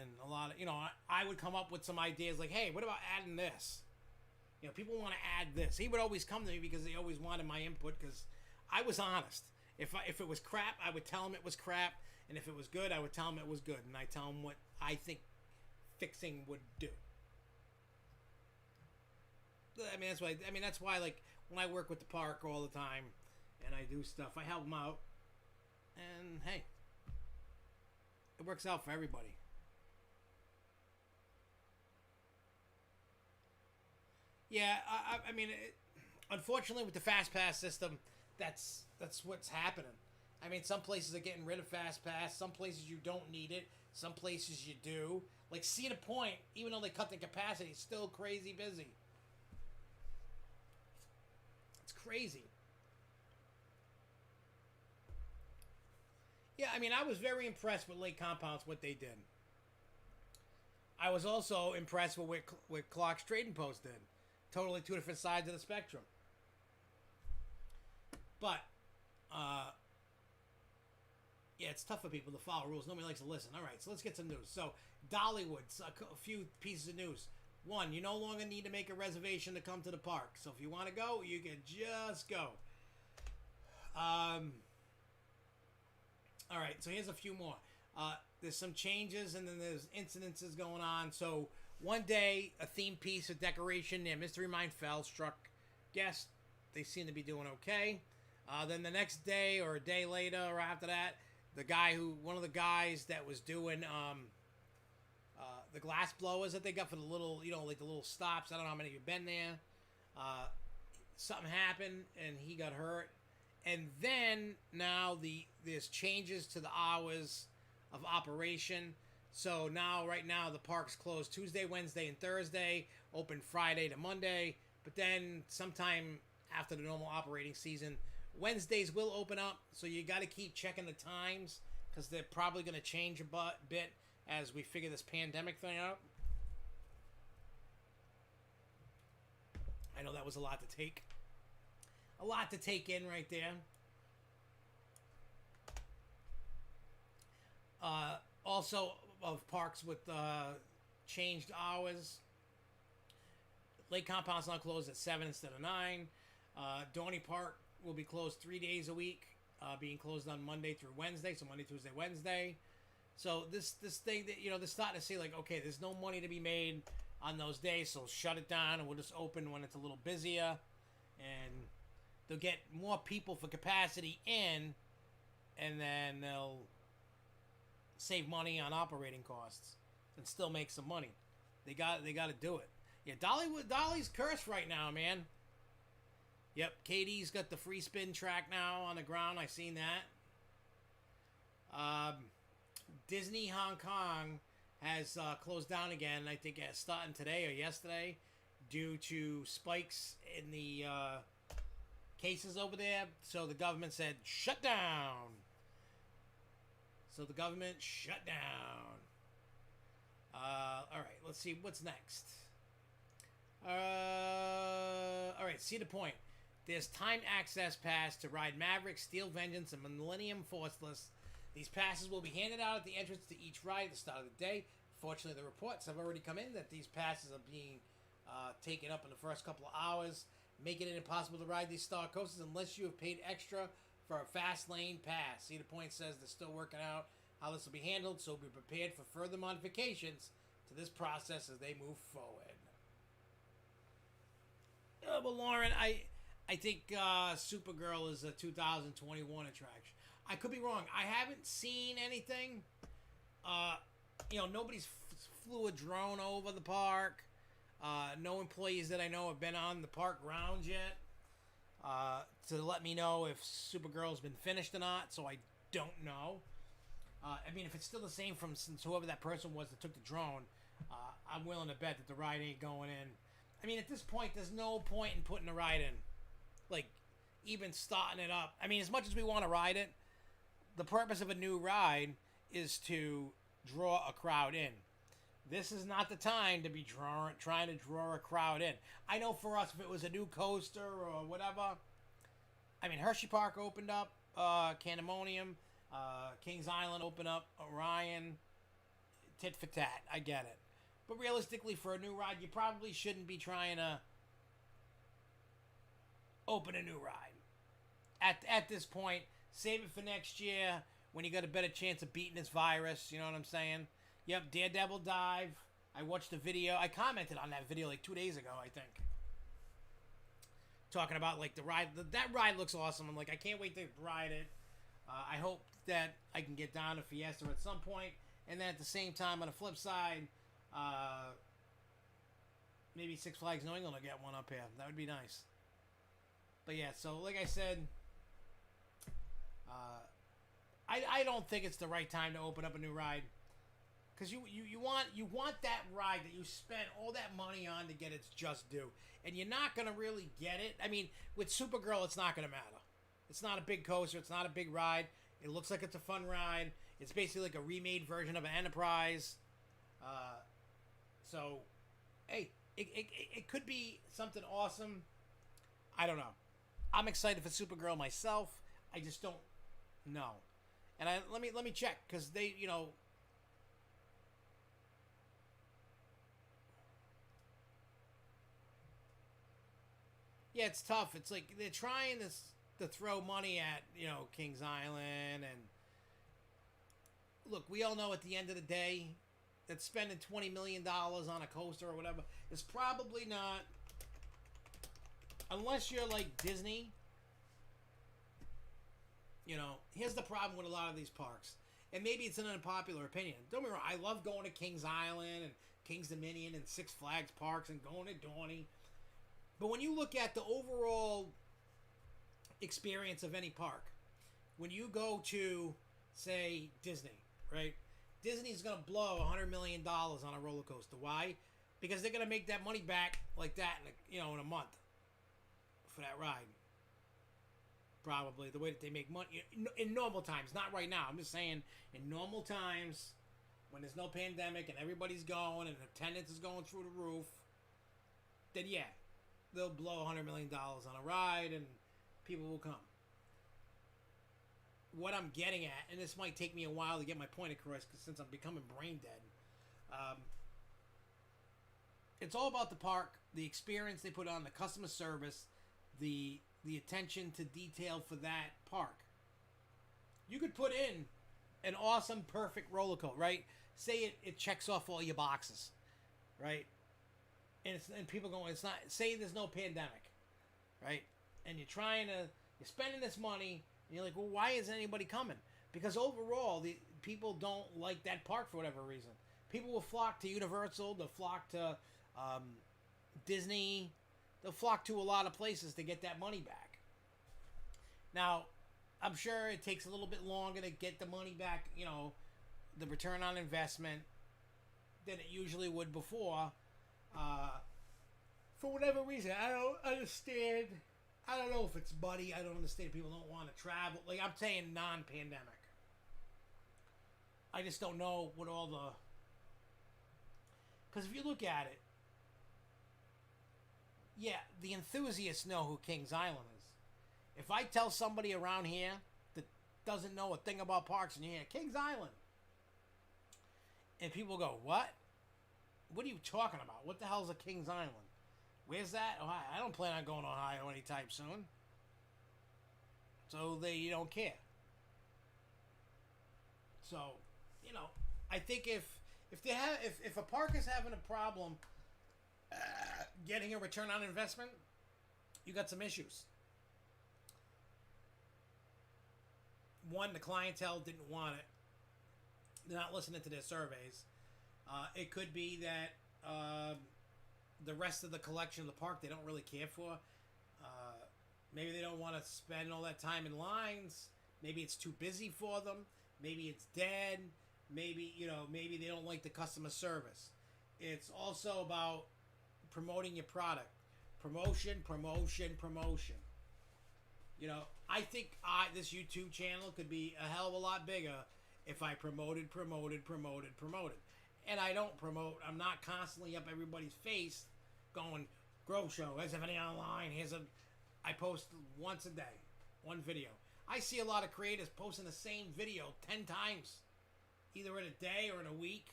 And a lot of, you know, I would come up with some ideas like, hey, what about adding this? You know, people want to add this. He would always come to me because they always wanted my input, because I was honest. If it was crap, I would tell him it was crap. And if it was good, I would tell him it was good. And I tell him what I think fixing would do. I mean, that's why, like, when I work with the park all the time and I do stuff, I help them out. And, hey, it works out for everybody. Yeah, I mean, unfortunately, with the Fast Pass system, that's what's happening. I mean, some places are getting rid of Fast Pass. Some places you don't need it. Some places you do. Like Cedar Point, even though they cut the capacity, it's still crazy busy. It's crazy. Yeah, I mean, I was very impressed with Lake Compounds, what they did. I was also impressed with what Clark's Trading Post did. Totally two different sides of the spectrum. But, yeah, it's tough for people to follow rules. Nobody likes to listen. All right, so let's get some news. So, Dollywood, a few pieces of news. One, you no longer need to make a reservation to come to the park. So if you want to go, you can just go. All right, so here's a few more. There's some changes, and then there's incidences going on. So one day, a theme piece of decoration near Mystery Mine fell, struck guests. They seem to be doing okay. Then the next day, or a day later, or after that, one of the guys that was doing the glass blowers that they got for the little, like the little stops. I don't know how many of you have been there. Something happened, and he got hurt. And then now there's changes to the hours of operation. So right now the park's closed Tuesday, Wednesday, and Thursday. Open Friday to Monday. But then sometime after the normal operating season, Wednesdays will open up. So you got to keep checking the times, because they're probably going to change a bit as we figure this pandemic thing out. I know that was a lot to take. A lot to take in right there. Also, of parks with changed hours. Lake Compound's now closed at 7 instead of 9. Dorney Park will be closed 3 days a week, being closed on Monday through Wednesday. So Monday, Tuesday, Wednesday. So this thing that, they're starting to see, like, okay, there's no money to be made on those days, so shut it down, and we'll just open when it's a little busier. And they'll get more people for capacity in, and then they'll save money on operating costs and still make some money. They got to do it. Yeah, Dolly's cursed right now, man. Yep, Katie's got the free spin track now on the ground. I seen that. Disney Hong Kong has closed down again. I think starting today or yesterday, due to spikes in the cases over there. So the government said, shut down. So the government shut down. All right, let's see what's next. All right, Cedar Point. There's time access pass to ride Maverick, Steel Vengeance, and Millennium Forceless. These passes will be handed out at the entrance to each ride at the start of the day. Fortunately, the reports have already come in that these passes are being taken up in the first couple of hours, making it impossible to ride these star coasters unless you have paid extra for a fast lane pass. Cedar Point says they're still working out how this will be handled, so be prepared for further modifications to this process as they move forward. Well, Lauren, I think Supergirl is a 2021 attraction. I could be wrong. I haven't seen anything. Nobody's flew a drone over the park. No employees that I know have been on the park grounds yet to let me know if Supergirl's been finished or not, so I don't know. If it's still the same since whoever that person was that took the drone, I'm willing to bet that the ride ain't going in. At this point, there's no point in putting the ride in. Like, even starting it up. As much as we want to ride it, the purpose of a new ride is to draw a crowd in. This is not the time to be trying to draw a crowd in. I know for us, if it was a new coaster or whatever, Hershey Park opened up, Candemonium, Kings Island opened up, Orion, tit for tat. I get it. But realistically, for a new ride, you probably shouldn't be trying to open a new ride. At this point, save it for next year when you got a better chance of beating this virus. You know what I'm saying? Yep, Daredevil Dive. I watched the video. I commented on that video like 2 days ago, I think. Talking about like the ride. That ride looks awesome. I'm like, I can't wait to ride it. I hope that I can get down to Fiesta at some point. And then at the same time, on the flip side, maybe Six Flags New England will get one up here. That would be nice. But yeah, so like I said, I don't think it's the right time to open up a new ride. Because you want that ride that you spent all that money on to get its just due, and you're not gonna really get it. I mean, with Supergirl, it's not gonna matter. It's not a big coaster. It's not a big ride. It looks like it's a fun ride. It's basically like a remade version of an Enterprise. So, hey, it could be something awesome. I don't know. I'm excited for Supergirl myself. I just don't know. And let me check, because they, yeah, it's tough. It's like they're trying to throw money at, Kings Island, and look, we all know at the end of the day that spending $20 million on a coaster or whatever is probably not, unless you're like Disney. Here's the problem with a lot of these parks, and maybe it's an unpopular opinion. Don't get me wrong, I love going to Kings Island and Kings Dominion and Six Flags parks and going to Dorney. But when you look at the overall experience of any park, when you go to, say, Disney, right? Disney's going to blow $100 million on a roller coaster. Why? Because they're going to make that money back like that in a month for that ride. Probably the way that they make money in normal times, not right now. I'm just saying, in normal times, when there's no pandemic and everybody's going and attendance is going through the roof, then yeah, they'll blow $100 million on a ride and people will come. What I'm getting at, and this might take me a while to get my point across, because since I'm becoming brain dead, it's all about the park, the experience they put on, the customer service, the attention to detail for that park. You could put in an awesome, perfect roller coaster, right? Say it checks off all your boxes, right? And people going, it's not. Say there's no pandemic, right? And you're spending this money, and you're like, well, why isn't anybody coming? Because overall, the people don't like that park for whatever reason. People will flock to Universal. They'll flock to Disney. They'll flock to a lot of places to get that money back. Now, I'm sure it takes a little bit longer to get the money back, the return on investment, than it usually would before. For whatever reason, I don't understand. I don't know if it's money. I don't understand people don't want to travel. Like, I'm saying non-pandemic. I just don't know what all the... Because if you look at it, yeah, the enthusiasts know who Kings Island is. If I tell somebody around here that doesn't know a thing about parks and you hear Kings Island, and people go, what? What are you talking about? What the hell's a Kings Island? Where's that? Ohio. I don't plan on going to Ohio anytime soon. So they don't care. So, I think if a park is having a problem getting a return on investment, you got some issues. One, the clientele didn't want it. They're not listening to their surveys. It could be that the rest of the collection of the park they don't really care for. Maybe they don't want to spend all that time in lines. Maybe it's too busy for them. Maybe it's dead. Maybe they don't like the customer service. It's also about promoting your product. Promotion. I think this YouTube channel could be a hell of a lot bigger if I promoted. And I don't promote. I'm not constantly up everybody's face going, Grow Show, SFNEOnline, I post once a day, one video. I see a lot of creators posting the same video 10 times, either in a day or in a week.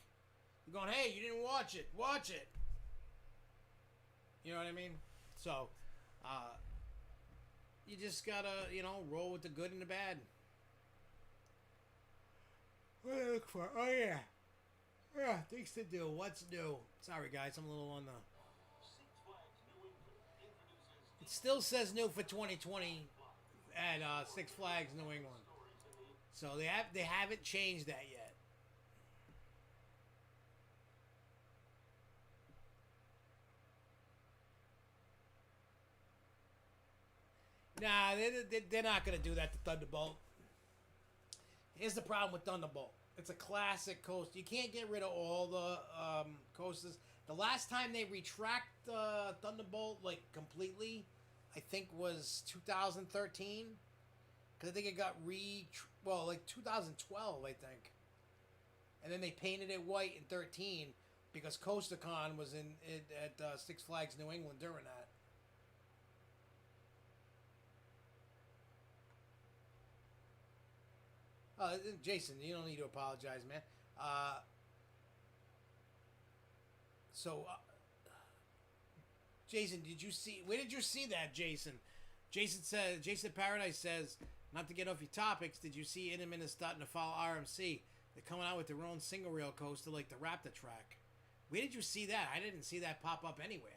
You're going, hey, you didn't watch it. Watch it. You know what I mean? So, you just gotta, roll with the good and the bad. What do I look for? Oh, yeah. Yeah, things to do. What's new? Sorry, guys. I'm a little on the... It still says new for 2020 at Six Flags New England. So they haven't changed that yet. Nah, they're not going to do that to Thunderbolt. Here's the problem with Thunderbolt. It's a classic coaster. You can't get rid of all the coasters. The last time they retract Thunderbolt like completely, I think was 2013. Because I think it got like 2012, I think. And then they painted it white in 13 because CoasterCon was at Six Flags New England during that. Jason, you don't need to apologize, man. So, Jason, where did you see that, Jason? Jason Paradise says, not to get off your topics, did you see Intamin is starting to follow RMC? They're coming out with their own single rail coaster like the Raptor track. Where did you see that? I didn't see that pop up anywhere.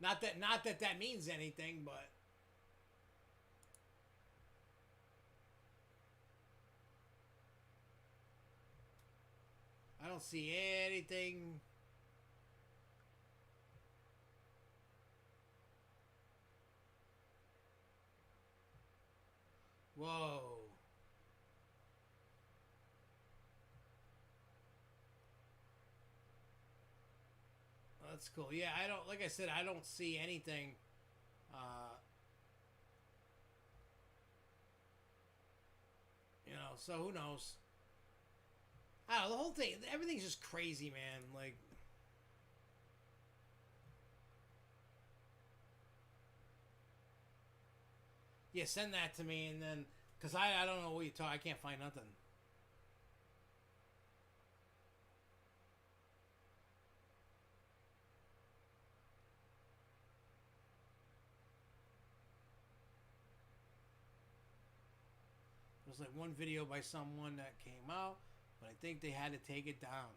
Not that means anything, but I don't see anything. Whoa. That's cool. Yeah, like I said, I don't see anything. So who knows? I don't know, the whole thing, everything's just crazy, man. Like, yeah, send that to me, and then, because I don't know what you talk, I can't find nothing. There's like one video by someone that came out, but I think they had to take it down.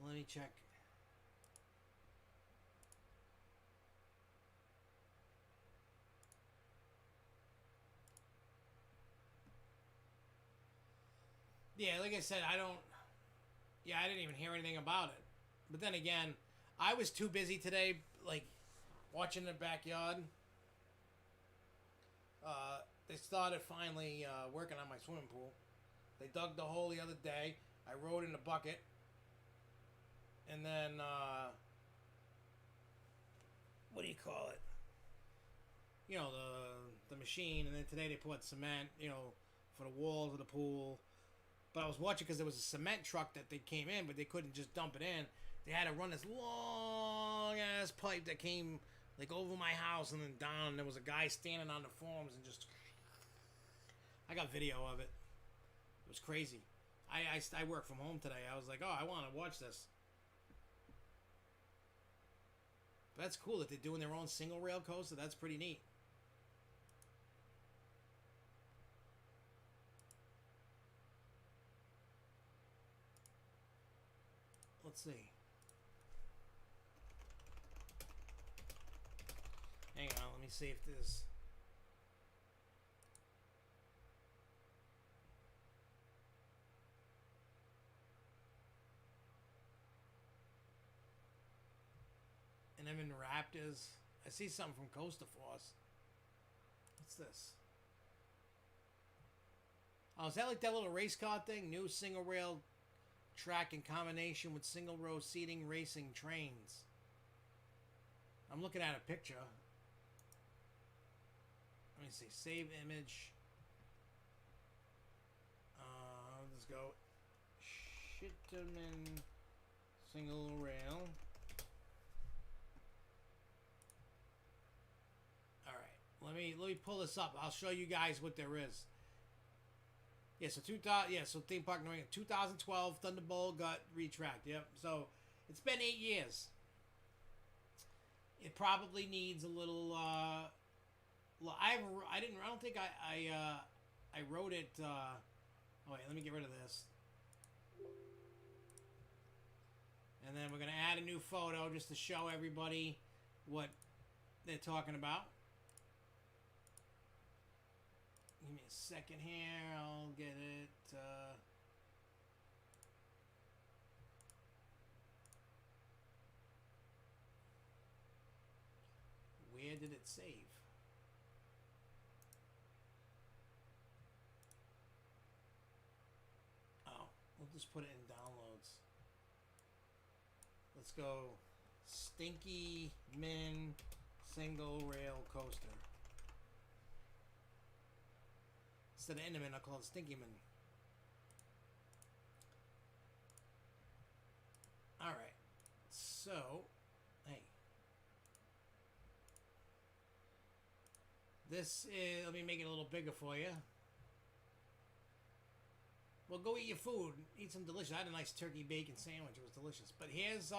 Let me check. Yeah, like I said, I didn't even hear anything about it. But then again, I was too busy today, like, watching the backyard. They started finally working on my swimming pool. They dug the hole the other day. I rode in the bucket. And then, what do you call it? The machine. And then today they put cement, for the walls of the pool. But I was watching because there was a cement truck that they came in, but they couldn't just dump it in. They had to run this long-ass pipe that came, like, over my house and then down. And there was a guy standing on the forms and just... I got video of it. It was crazy. I work from home today. I was like, oh, I want to watch this. But that's cool that they're doing their own single rail coaster. That's pretty neat. Let's see. Hang on, let me see if there's... And I'm in Raptors. I see something from Coaster Force. What's this? Oh, is that like that little race car thing? New single rail track in combination with single row seating racing trains. I'm looking at a picture. Let me see. Save image. Let's go. Shitterman single rail. Let me pull this up. I'll show you guys what there is. Yeah, so theme park New England, 2012 Thunderbolt got retracked. Yep. So it's been 8 years. It probably needs a little. I don't think I wrote it. Oh wait, let me get rid of this. And then we're gonna add a new photo just to show everybody what they're talking about. Give me a second here. I'll get it. Where did it save? just put it in downloads. Let's go Stinky Min single rail coaster. Instead of Intamin, I'll call it Stinky Min. Alright. So, hey. This is, let me make it a little bigger for you. Well, go eat your food. Eat some delicious. I had a nice turkey bacon sandwich. It was delicious. But here's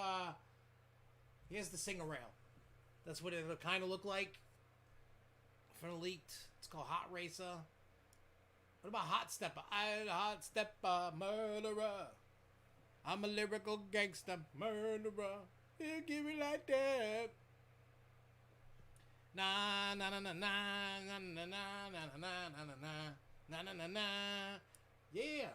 the single rail. That's what it'll kind of look like. From leaked. It's called Hot Racer. What about Hot Stepper? I'm a hot stepper, murderer. I'm a lyrical gangster, murderer. You give it like that. Na na na na na na na na na na na na na na na. Yeah.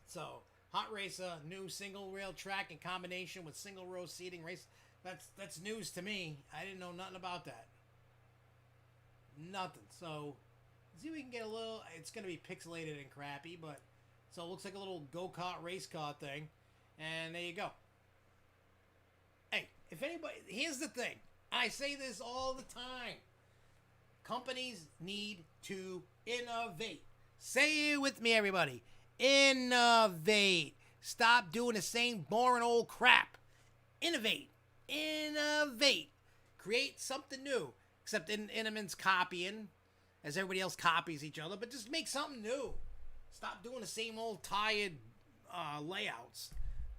So, Hot Racer, new single rail track in combination with single row seating race. That's news to me. I didn't know nothing about that. Nothing. So, see if we can get a little. It's gonna be pixelated and crappy, but so it looks like a little go-kart race car thing. And there you go. Hey, if anybody, here's the thing. I say this all the time. Companies need to innovate. Say it with me, everybody. Innovate. Stop doing the same boring old crap. Innovate. Innovate. Create something new. Except Intamin's copying, as everybody else copies each other. But just make something new. Stop doing the same old tired layouts.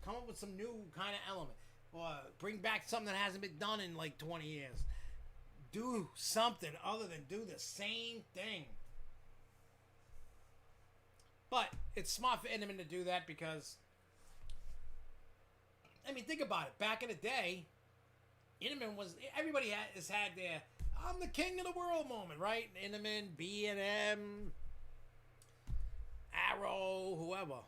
Come up with some new kind of element. Or bring back something that hasn't been done in like 20 years. Do something other than do the same thing. But it's smart for Intamin to do that because, I mean, think about it. Back in the day, Intamin was, everybody has had their, I'm the king of the world moment, right? Intamin, B&M, Arrow, whoever.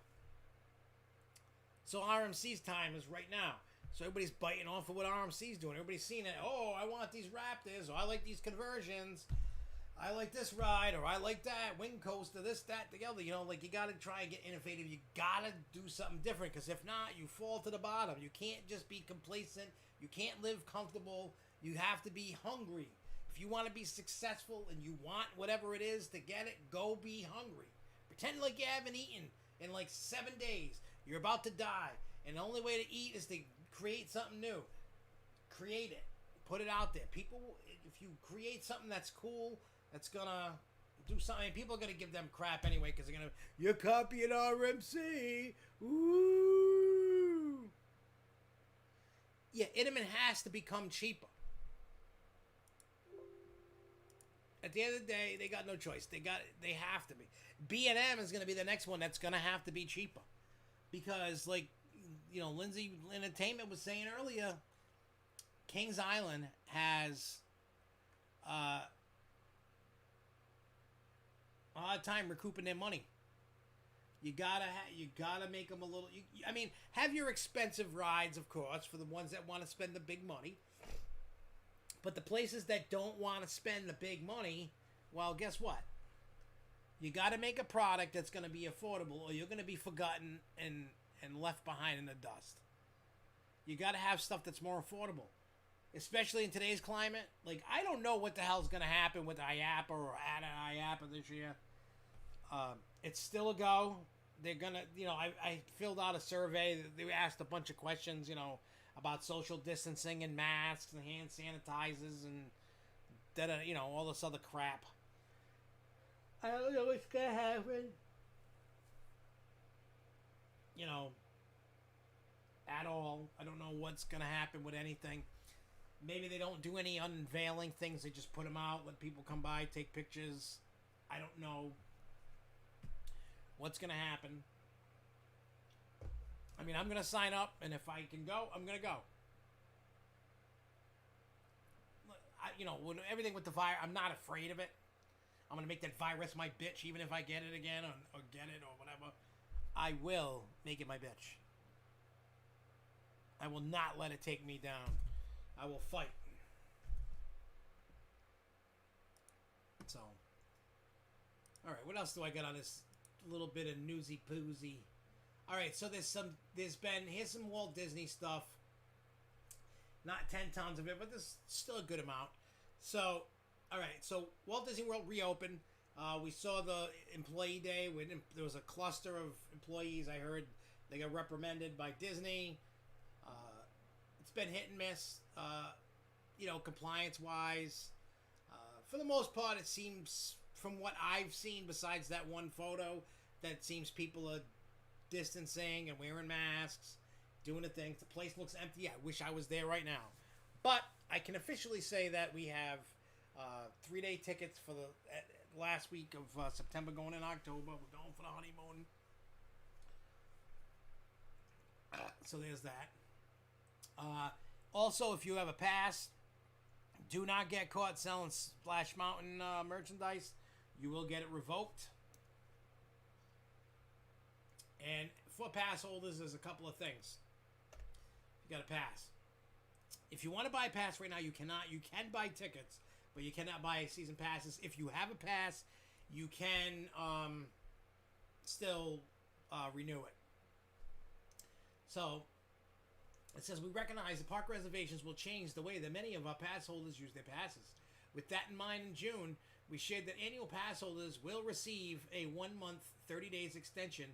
So RMC's time is right now. So everybody's biting off of what RMC's doing. Everybody's seeing it. Oh, I want these Raptors, or I like these conversions. I like this ride, or I like that wing coaster, this, that, together. You know, like, you got to try and get innovative. You got to do something different, because if not, you fall to the bottom. You can't just be complacent. You can't live comfortable. You have to be hungry. If you want to be successful and you want whatever it is to get it, go be hungry. Pretend like you haven't eaten in like 7 days. You're about to die. And the only way to eat is to create something new. Create it. Put it out there. People, if you create something that's cool, that's gonna do something, people are gonna give them crap anyway, because they're gonna, you're copying RMC. Ooh. Yeah, Intamin has to become cheaper. At the end of the day, they got no choice. They have to be. B&M is gonna be the next one that's gonna have to be cheaper. Because, like, you know, Lindsay Entertainment was saying earlier, Kings Island has a hard time recouping their money. You gotta make them a little. I mean, have your expensive rides, of course, for the ones that want to spend the big money. But the places that don't want to spend the big money, well, guess what? You got to make a product that's going to be affordable, or you're going to be forgotten and left behind in the dust. You got to have stuff that's more affordable, especially in today's climate. Like, I don't know what the hell's going to happen with IAPA or at IAPA this year. It's still a go. They're going to, you know, I filled out a survey. They asked a bunch of questions, you know, about social distancing and masks and hand sanitizers and, you know, all this other crap. I don't know what's going to happen. You know, at all. I don't know what's going to happen with anything. Maybe they don't do any unveiling things. They just put them out, let people come by, take pictures. I don't know what's going to happen. I mean, I'm going to sign up, and if I can go, I'm going to go. You know, when everything with the virus, I'm not afraid of it. I'm going to make that virus my bitch, even if I get it again or get it or whatever. I will make it my bitch. I will not let it take me down. I will fight. So, all right, what else do I got on this little bit of newsy poozy. All right, so here's some Walt Disney stuff. Not 10 tons of it, but there's still a good amount. So, all right, so Walt Disney World reopened. We saw the employee day when there was a cluster of employees. I heard they got reprimanded by Disney. It's been hit and miss, compliance-wise. For the most part, it seems, from what I've seen, besides that one photo, that seems people are distancing and wearing masks, doing the things. The place looks empty. I wish I was there right now. But I can officially say that we have 3-day tickets for the last week of September going in October. We're going for the honeymoon. So there's that. Also, if you have a pass, do not get caught selling Splash Mountain merchandise. You will get it revoked. And for pass holders, there's a couple of things. You got a pass. If you want to buy a pass right now, you cannot. You can buy tickets, but you cannot buy season passes. If you have a pass, you can still renew it. So, it says, we recognize the park reservations will change the way that many of our pass holders use their passes. With that in mind, in June, we shared that annual pass holders will receive a 1-month, 30 days extension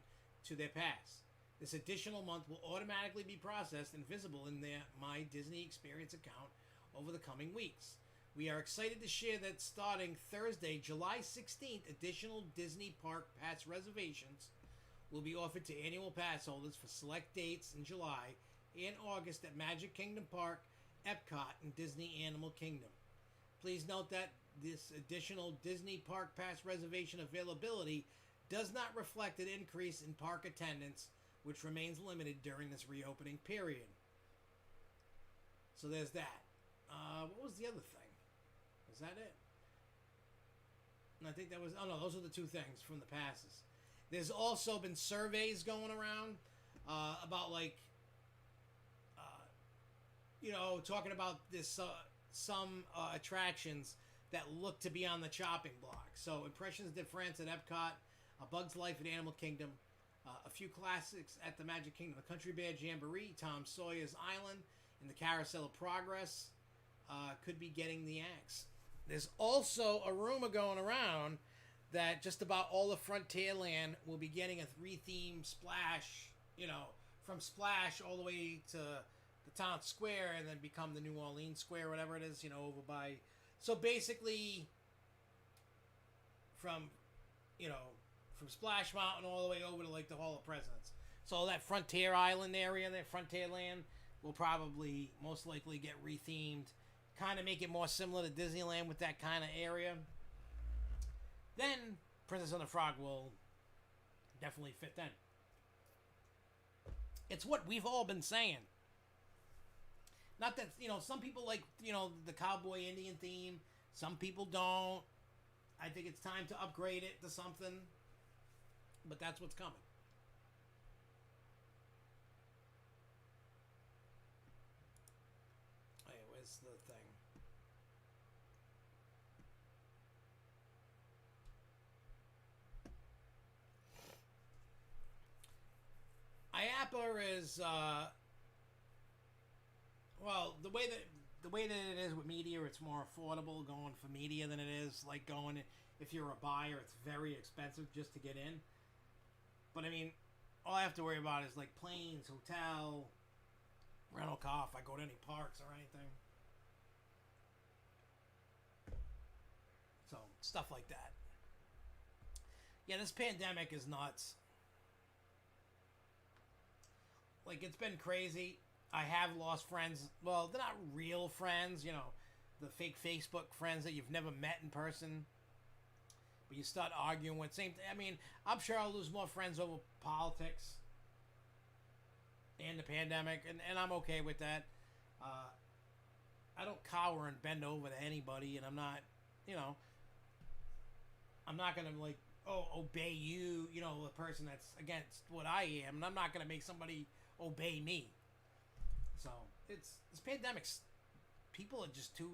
to their pass. This additional month will automatically be processed and visible in their My Disney Experience account over the coming weeks. We are excited to share that starting Thursday, July 16th, additional Disney Park Pass reservations will be offered to annual pass holders for select dates in July and August at Magic Kingdom Park, Epcot, and Disney Animal Kingdom. Please note that this additional Disney Park Pass reservation availability does not reflect an increase in park attendance, which remains limited during this reopening period. So there's that. What was the other thing? Was that it? And I think that was... Oh, no, those are the two things from the passes. There's also been surveys going around about, talking about this some attractions that look to be on the chopping block. So, Impressions de France at Epcot, A Bug's Life at Animal Kingdom, a few classics at the Magic Kingdom, the Country Bear Jamboree, Tom Sawyer's Island, and the Carousel of Progress could be getting the axe. There's also a rumor going around that just about all of Frontierland will be getting a rethemed Splash, from Splash all the way to the town square and then become the New Orleans Square, whatever it is, over by... So basically, from Splash Mountain all the way over to, the Hall of Presidents. So that Frontier Island area, that Frontierland, will probably, most likely, get rethemed. Kind of make it more similar to Disneyland with that kind of area. Then, Princess and the Frog will definitely fit then. It's what we've all been saying. Not that, some people like, the Cowboy Indian theme. Some people don't. I think it's time to upgrade it to something. But that's what's coming. Hey, where's the thing? IAPA is the way that it is with media, it's more affordable going for media than it is going if you're a buyer. It's very expensive just to get in. But I mean, all I have to worry about is planes, hotel, rental car if I go to any parks or anything. So stuff like that. Yeah, this pandemic is nuts. It's been crazy. I have lost friends. Well, they're not real friends, the fake Facebook friends that you've never met in person. But you start arguing with same thing. I mean, I'm sure I'll lose more friends over politics and the pandemic, and I'm okay with that. I don't cower and bend over to anybody, and I'm not, I'm not going to obey you, the person that's against what I am, and I'm not going to make somebody obey me. So this pandemic's, people are just too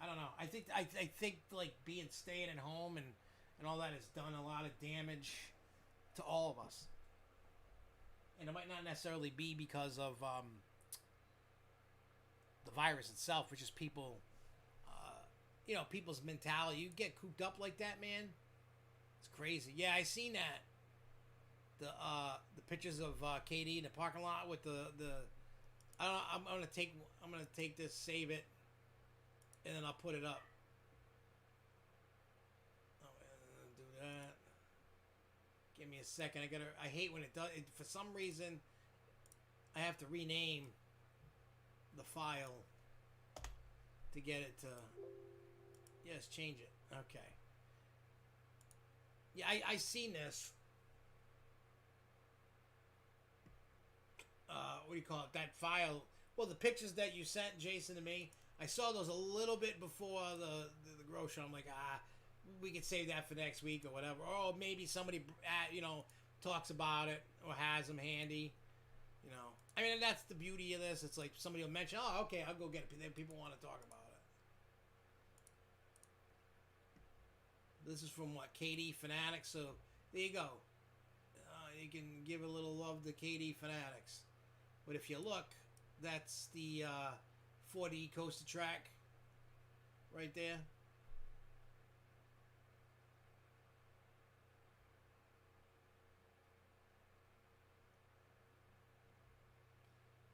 I don't know. I think being staying at home and and all that has done a lot of damage to all of us. And it might not necessarily be because of the virus itself, which is people, people's mentality. You get cooped up like that, man. It's crazy. Yeah, I seen that. The pictures of KD in the parking lot with the I'm gonna take this, save it, and then I'll put it up. Oh, do that. Give me a second. I hate when it does. For some reason, I have to rename the file to get it to. Yes, change it. Okay. Yeah, I seen this. What do you call it? That file. Well, the pictures that you sent, Jason, to me, I saw those a little bit before the grocery. I'm like, we could save that for next week or whatever. Or maybe somebody, talks about it or has them handy. I mean, that's the beauty of this. It's like somebody will mention, oh, okay, I'll go get it. Then people want to talk about it. This is from what? KD Fanatics. So there you go. You can give a little love to KD Fanatics. But if you look, that's the 40 coaster track right there.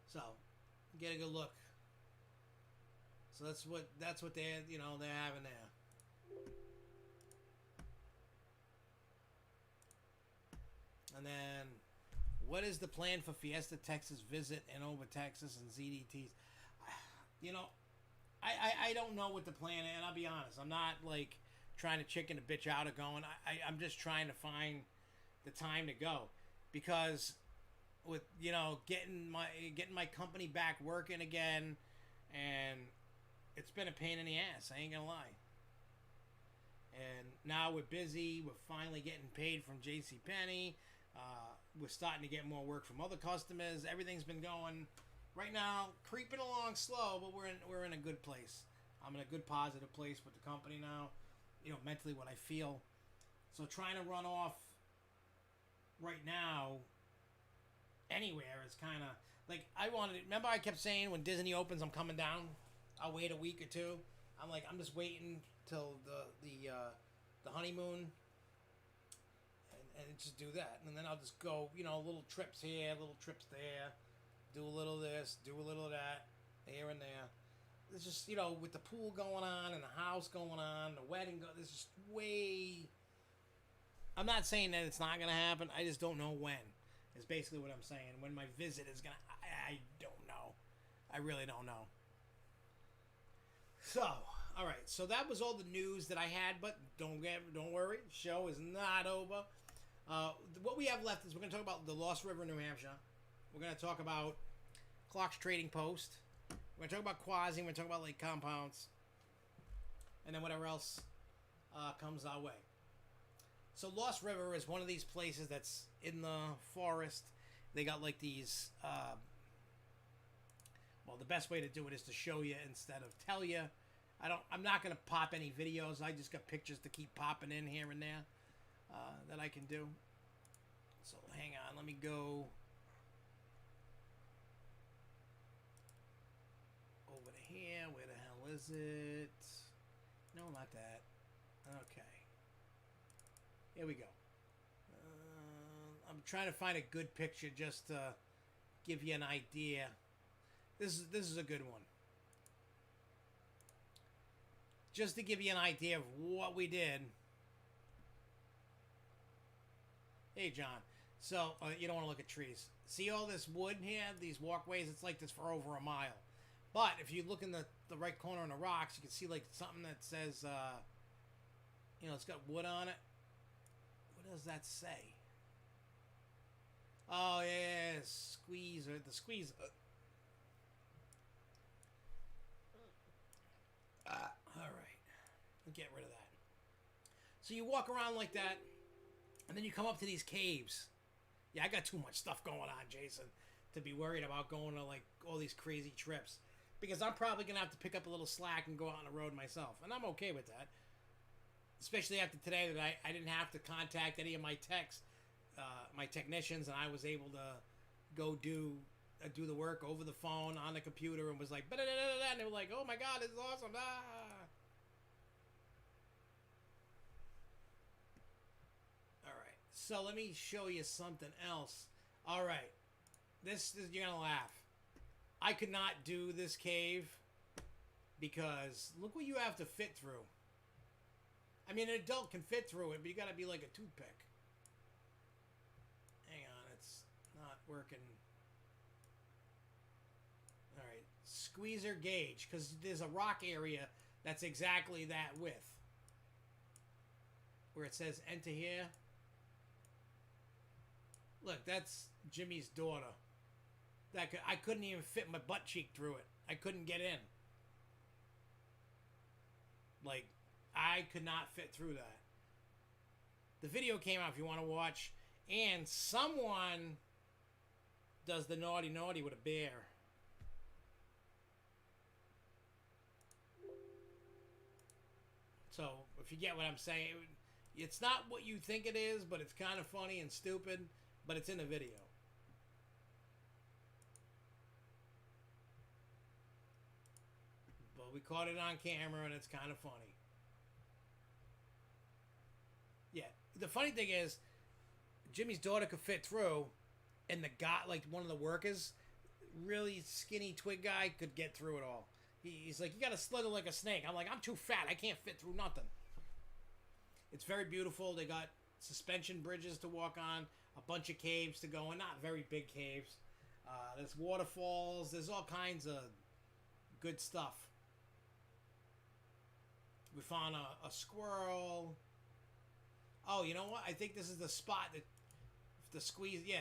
So, get a good look. So that's what they're having there. And then, what is the plan for Fiesta Texas Visit and Over Texas and ZDTs? I don't know what the plan is, and I'll be honest. I'm not like trying to chicken the bitch out of going. I'm just trying to find the time to go, because with getting my company back working again, and it's been a pain in the ass. I ain't gonna lie. And now we're busy. We're finally getting paid from JCPenney. We're starting to get more work from other customers. Everything's been going right now, creeping along slow, but we're in a good place. I'm in a good positive place with the company now. Mentally what I feel. So trying to run off right now anywhere is kind of like remember I kept saying when Disney opens I'm coming down. I'll wait a week or two. I'm just waiting till the honeymoon. And just do that, and then I'll just go, little trips here, little trips there, do a little of this, do a little of that, here and there. It's just, with the pool going on and the house going on, the wedding, this is way. I'm not saying that it's not gonna happen. I just don't know when. Is basically what I'm saying. When my visit is gonna, I don't know. I really don't know. So, all right. So that was all the news that I had, but don't worry, the show is not over. What we have left is we're going to talk about the Lost River, New Hampshire. We're going to talk about Clark's Trading Post. We're going to talk about Quasi. We're going to talk about Lake Compounds. And then whatever else comes our way. So Lost River is one of these places that's in the forest. They got like these... the best way to do it is to show you instead of tell you. I'm not going to pop any videos. I just got pictures to keep popping in here and there. That I can do. So hang on, let me go over to here. Where the hell is it? No, not that. Okay. Here we go. I'm trying to find a good picture just to give you an idea. This is a good one. Just to give you an idea of what we did. Hey, John. So, you don't want to look at trees. See all this wood here? These walkways? It's like this for over a mile. But if you look in the right corner on the rocks, you can see like something that says, it's got wood on it. What does that say? Oh, yeah, squeeze, the squeeze. All right. Get rid of that. So you walk around like that. And then you come up to these caves. Yeah, I got too much stuff going on, Jason, to be worried about going to like all these crazy trips. Because I'm probably going to have to pick up a little slack and go out on the road myself. And I'm okay with that. especially after today that I didn't have to contact any of my my technicians, and I was able to go do the work over the phone on the computer, and was like, and they were like, oh my God, this is awesome. All right, so let me show you something else. All right, this is, you're gonna laugh. I could not do this cave because look what you have to fit through. I mean, an adult can fit through it, but you gotta be like a toothpick. Hang on, it's not working. All right, squeezer gauge, because there's a rock area that's exactly that width. Where it says enter here. Look, that's Jimmy's daughter. I couldn't even fit my butt cheek through it. I couldn't get in. Like, I could not fit through that. The video came out if you want to watch. And someone does the naughty with a bear. So, if you get what I'm saying, it's not what you think it is, but it's kind of funny and stupid, but it's in the video. But we caught it on camera, and it's kind of funny. Yeah, the funny thing is, Jimmy's daughter could fit through, and the guy, like one of the workers, really skinny twig guy, could get through it all. He's like, you gotta slither like a snake. I'm like, I'm too fat. I can't fit through nothing. It's very beautiful. They got suspension bridges to walk on, a bunch of caves to go in, not very big caves. There's waterfalls. There's all kinds of good stuff. We found a squirrel. Oh, you know what? I think this is the spot that the squeeze. Yeah,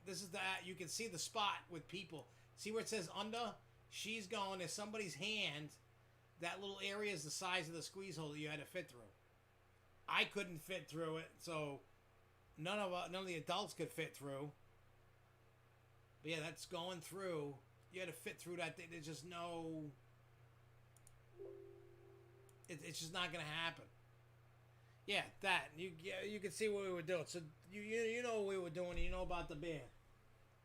this is that. You can see the spot with people. See where it says under? She's going. There's somebody's hand. That little area is the size of the squeeze hole that you had to fit through. I couldn't fit through it, so none of the adults could fit through. But yeah, that's going through. You had to fit through that thing. There's just no. It's just not gonna happen. Yeah, that you can see what we were doing. So you know what we were doing. You know about the bear.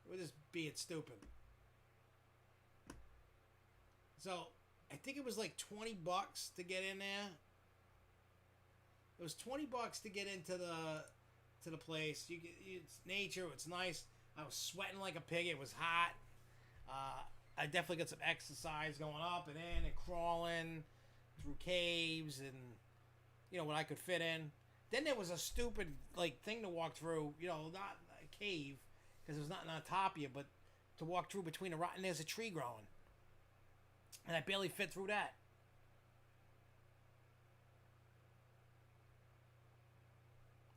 We're just being stupid. So I think it was like $20 to get in there. It was $20 to get into the place. It's nature. It's nice. I was sweating like a pig. It was hot. I definitely got some exercise going up and in and crawling through caves and what I could fit in. Then there was a stupid thing to walk through. Not a cave because there's nothing on top of you, but to walk through between a rock and there's a tree growing, and I barely fit through that.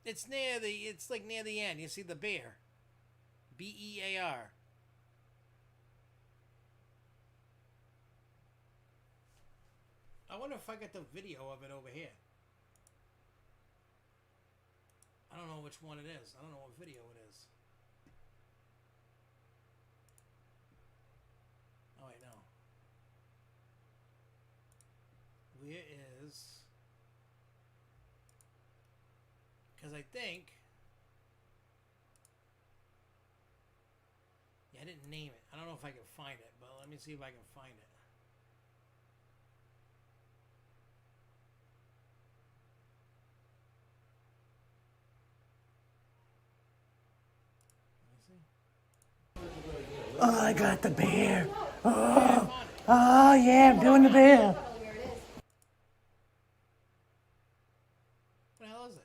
It's near the end. You see the bear. BEAR. I wonder if I got the video of it over here. I don't know which one it is. I don't know what video it is. Oh, wait, no. Where is... Because I think... Yeah, I didn't name it. I don't know if I can find it, but let me see if I can find it. Oh, I got the bear. Oh yeah, I'm doing the bear. What the hell is it?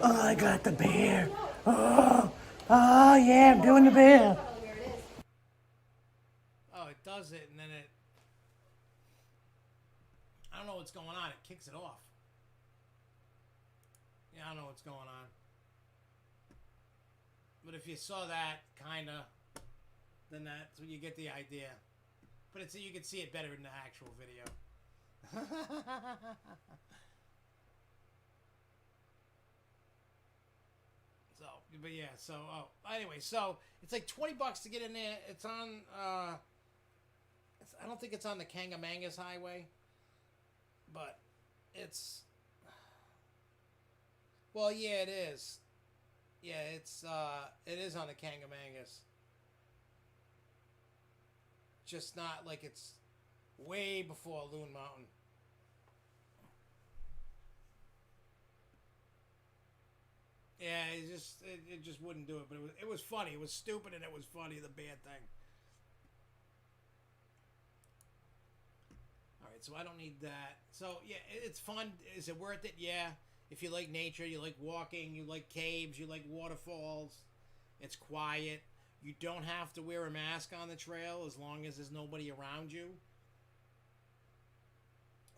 Oh, I got the bear. Oh yeah, I'm doing the bear. Oh, it does it, and then it... I don't know what's going on. It kicks it off. Yeah, I don't know what's going on. But if you saw that, kind of, then that's when you get the idea. But it's you can see it better in the actual video. So, but yeah, so anyway, so it's like $20 to get in there. It's on I don't think it's on the Kangamangas Highway, but it's well, yeah, it is. Yeah, it is on the Kangamangas. Just not like it's way before Loon Mountain. Yeah, it just wouldn't do it. But it was funny. It was stupid and it was funny. The bad thing. All right, so I don't need that. So yeah, it's fun. Is it worth it? Yeah. If you like nature, you like walking, you like caves, you like waterfalls. It's quiet. You don't have to wear a mask on the trail as long as there's nobody around you.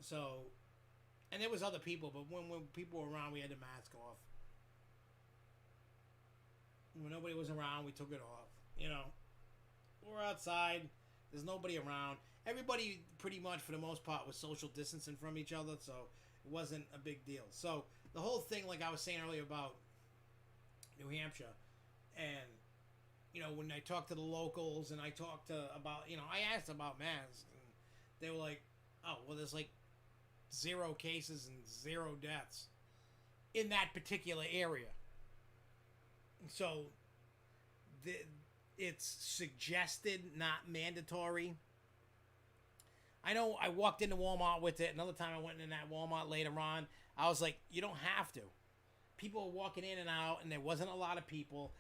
So, and there was other people, but when people were around, we had the mask off. When nobody was around, we took it off. You know, we're outside. There's nobody around. Everybody, pretty much for the most part, was social distancing from each other, so it wasn't a big deal. So the whole thing, like I was saying earlier about New Hampshire, and you know, when I talked to the locals and I talked to about, you know, I asked about masks, and they were like, "Oh, well, there's like 0 cases and 0 deaths in that particular area." So it's suggested, not mandatory. I know I walked into Walmart with it. Another time I went in that Walmart later on. I was like, you don't have to. People were walking in and out, and there wasn't a lot of people.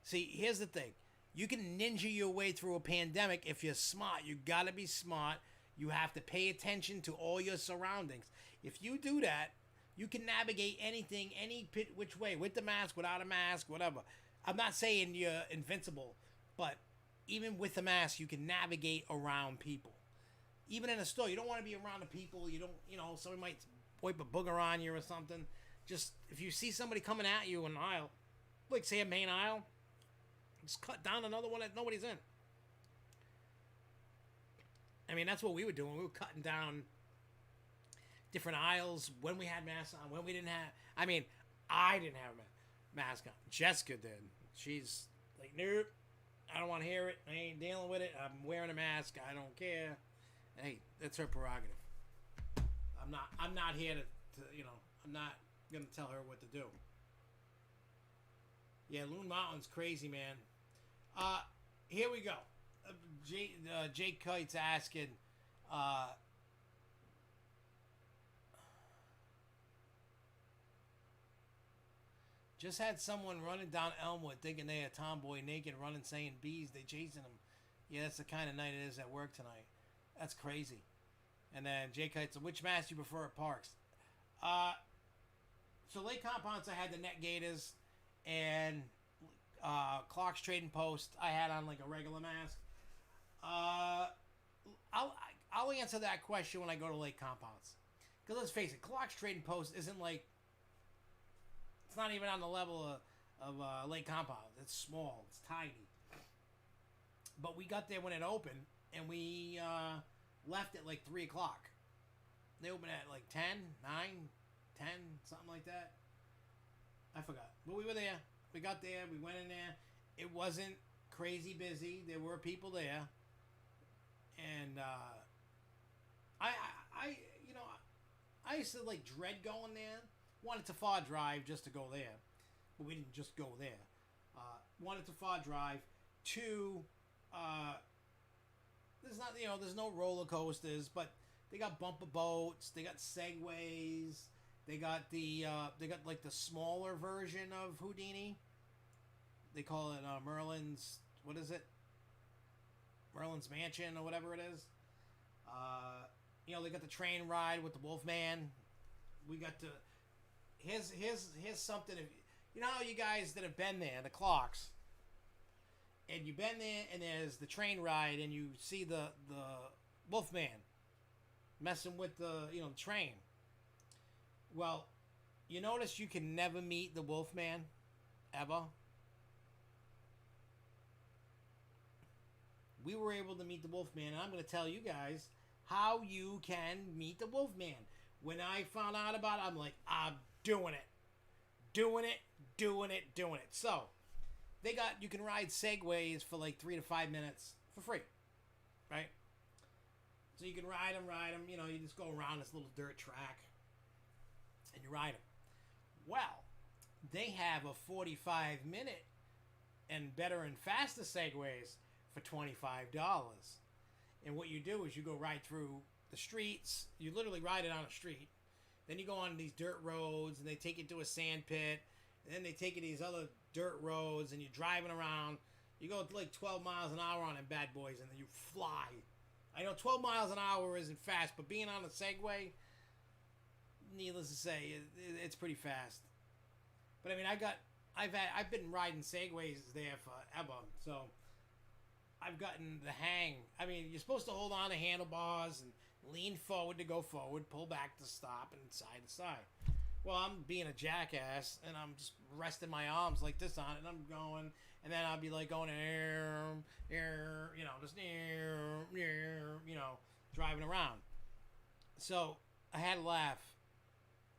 See, here's the thing. You can ninja your way through a pandemic if you're smart. You got to be smart. You have to pay attention to all your surroundings. If you do that, you can navigate anything, any which way, with the mask, without a mask, whatever. I'm not saying you're invincible, but even with the mask, you can navigate around people. Even in a store, you don't want to be around the people. You don't, you know, somebody might wipe a booger on you or something. Just, if you see somebody coming at you in an aisle, like say a main aisle, just cut down another one that nobody's in. I mean, that's what we were doing. We were cutting down different aisles when we had masks on, when we didn't have. I mean, I didn't have a mask on. Jessica did. She's like, nope, I don't want to hear it. I ain't dealing with it. I'm wearing a mask. I don't care. Hey, that's her prerogative. I'm not here to you know, I'm not gonna tell her what to do. Yeah, Loon Mountain's crazy, man. Here we go. Jake Kite's asking, just had someone running down Elmwood thinking they a tomboy naked running saying bees, they chasing him. Yeah, that's the kind of night it is at work tonight. That's crazy. And then Jake Kite said, which mask do you prefer at parks? So Lake Compounce, I had the net gaiters, and Clark's Trading Post, I had on like a regular mask. I'll answer that question when I go to Lake Compounce. Because let's face it, Clark's Trading Post isn't like, it's not even on the level of Lake Compounce. It's small. It's tiny. But we got there when it opened, and we left at like 3 o'clock. They opened at like 10, 9, 10, something like that. I forgot. But we were there. We got there. We went in there. It wasn't crazy busy. There were people there. And I used to like dread going there. One, it's a far drive just to go there. But we didn't just go there. One, it's a far drive. 2, there's not, you know, there's no roller coasters, but they got bumper boats, they got segways, they got like the smaller version of Houdini. They call it Merlin's, what is it? Merlin's Mansion or whatever it is. You know, they got the train ride with the Wolfman. We got to, here's something. You know how you guys that have been there, the Clarks, and you've been there, and there's the train ride, and you see the Wolfman messing with the train. Well, you notice you can never meet the Wolfman, ever. we were able to meet the Wolfman, and I'm going to tell you guys how you can meet the Wolfman. When I found out about it, I'm like, I'm doing it. Doing it. So, you can ride Segways for like 3 to 5 minutes for free, right? So you can ride them, you know, you just go around this little dirt track, and you ride them. Well, they have a 45-minute and better and faster Segways for $25. And what you do is you go right through the streets. You literally ride it on a street. Then you go on these dirt roads, and they take you to a sand pit. And then they take you to these other dirt roads, and you're driving around. You go like 12 miles an hour on them bad boys, and then you fly. I know 12 miles an hour isn't fast, but being on a Segway, needless to say, it's pretty fast. But I mean, I've been riding Segways there forever, so I've gotten the hang. I mean, you're supposed to hold on to handlebars and lean forward to go forward, pull back to stop, and side to side. Well, I'm being a jackass, and I'm just resting my arms like this on it, and I'm going, and then I'll be like going, you know, just, you know, driving around. So I had to laugh.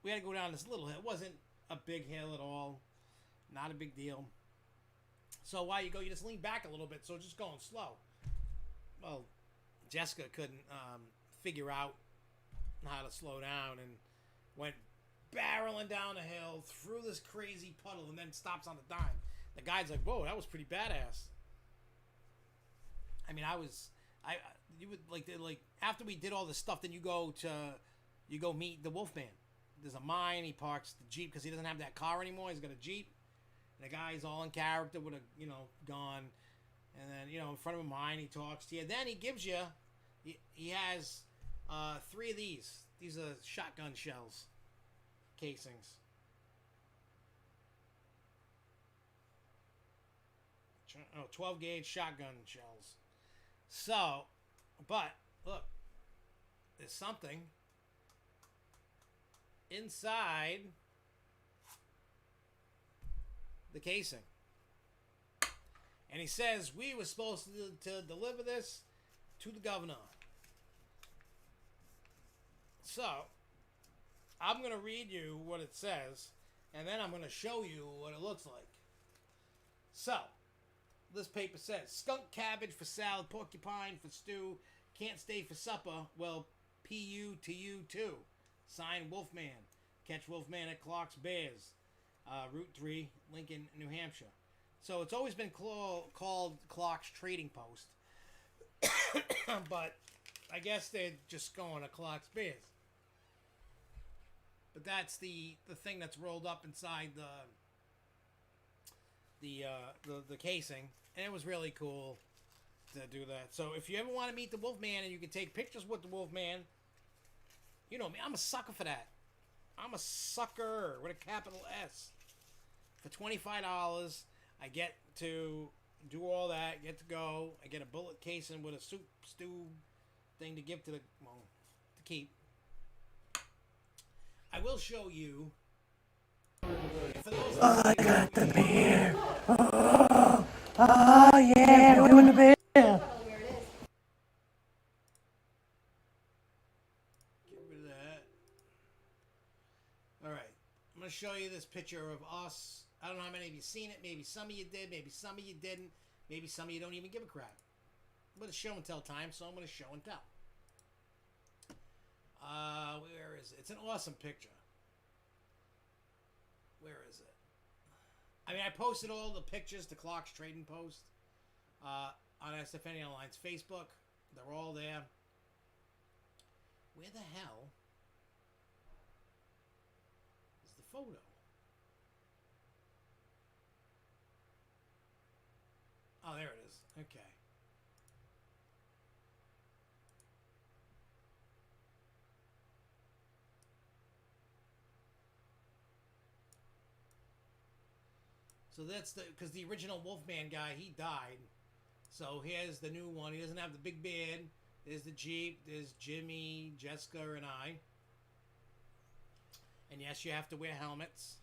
We had to go down this little hill. It wasn't a big hill at all. Not a big deal. So while you go, you just lean back a little bit, so it's just going slow. Well, Jessica couldn't figure out how to slow down and went barreling down a hill through this crazy puddle and then stops on a dime. The guy's like, "Whoa, that was pretty badass." I mean, you would like after we did all this stuff, then you go meet the Wolfman. There's a mine. He parks the Jeep because he doesn't have that car anymore. He's got a Jeep. And the guy's all in character with a, you know, gun. And then, you know, in front of a mine, he talks to you. Then he gives you, he has 3 of these. These are shotgun shells, casings. 12 gauge shotgun shells. So, but, look, there's something inside the casing. And he says, we were supposed to deliver this to the governor. So, I'm going to read you what it says, and then I'm going to show you what it looks like. So, this paper says, skunk cabbage for salad, porcupine for stew, can't stay for supper, well, PU to you too. Signed Wolfman. Catch Wolfman at Clark's Bears. Route 3, Lincoln, New Hampshire. So it's always been called Clark's Trading Post. But I guess they're just going to Clark's Bears. But that's the thing that's rolled up inside the casing. And it was really cool to do that. So if you ever want to meet the Wolfman and you can take pictures with the Wolfman, you know me, I'm a sucker for that. I'm a sucker with a capital S. For $25, I get to do all that, get to go. I get a bullet casing with a soup stew thing to give to to keep. I will show you. I got the beer. Oh yeah, we're doing the beer. Get rid of that. All right, I'm gonna show you this picture of us. I don't know how many of you seen it. Maybe some of you did. Maybe some of you didn't. Maybe some of you don't even give a crap. But it's show and tell time, so I'm gonna show and tell. Where is it? It's an awesome picture. Where is it? I mean, I posted all the pictures to Clark's Trading Post on SFNEOnline's Facebook. They're all there. Where the hell is the photo? Oh, there it is. Okay. So that's because the original Wolfman guy, he died. So here's the new one. He doesn't have the big beard. There's the Jeep. There's Jimmy, Jessica, and I. And yes, you have to wear helmets.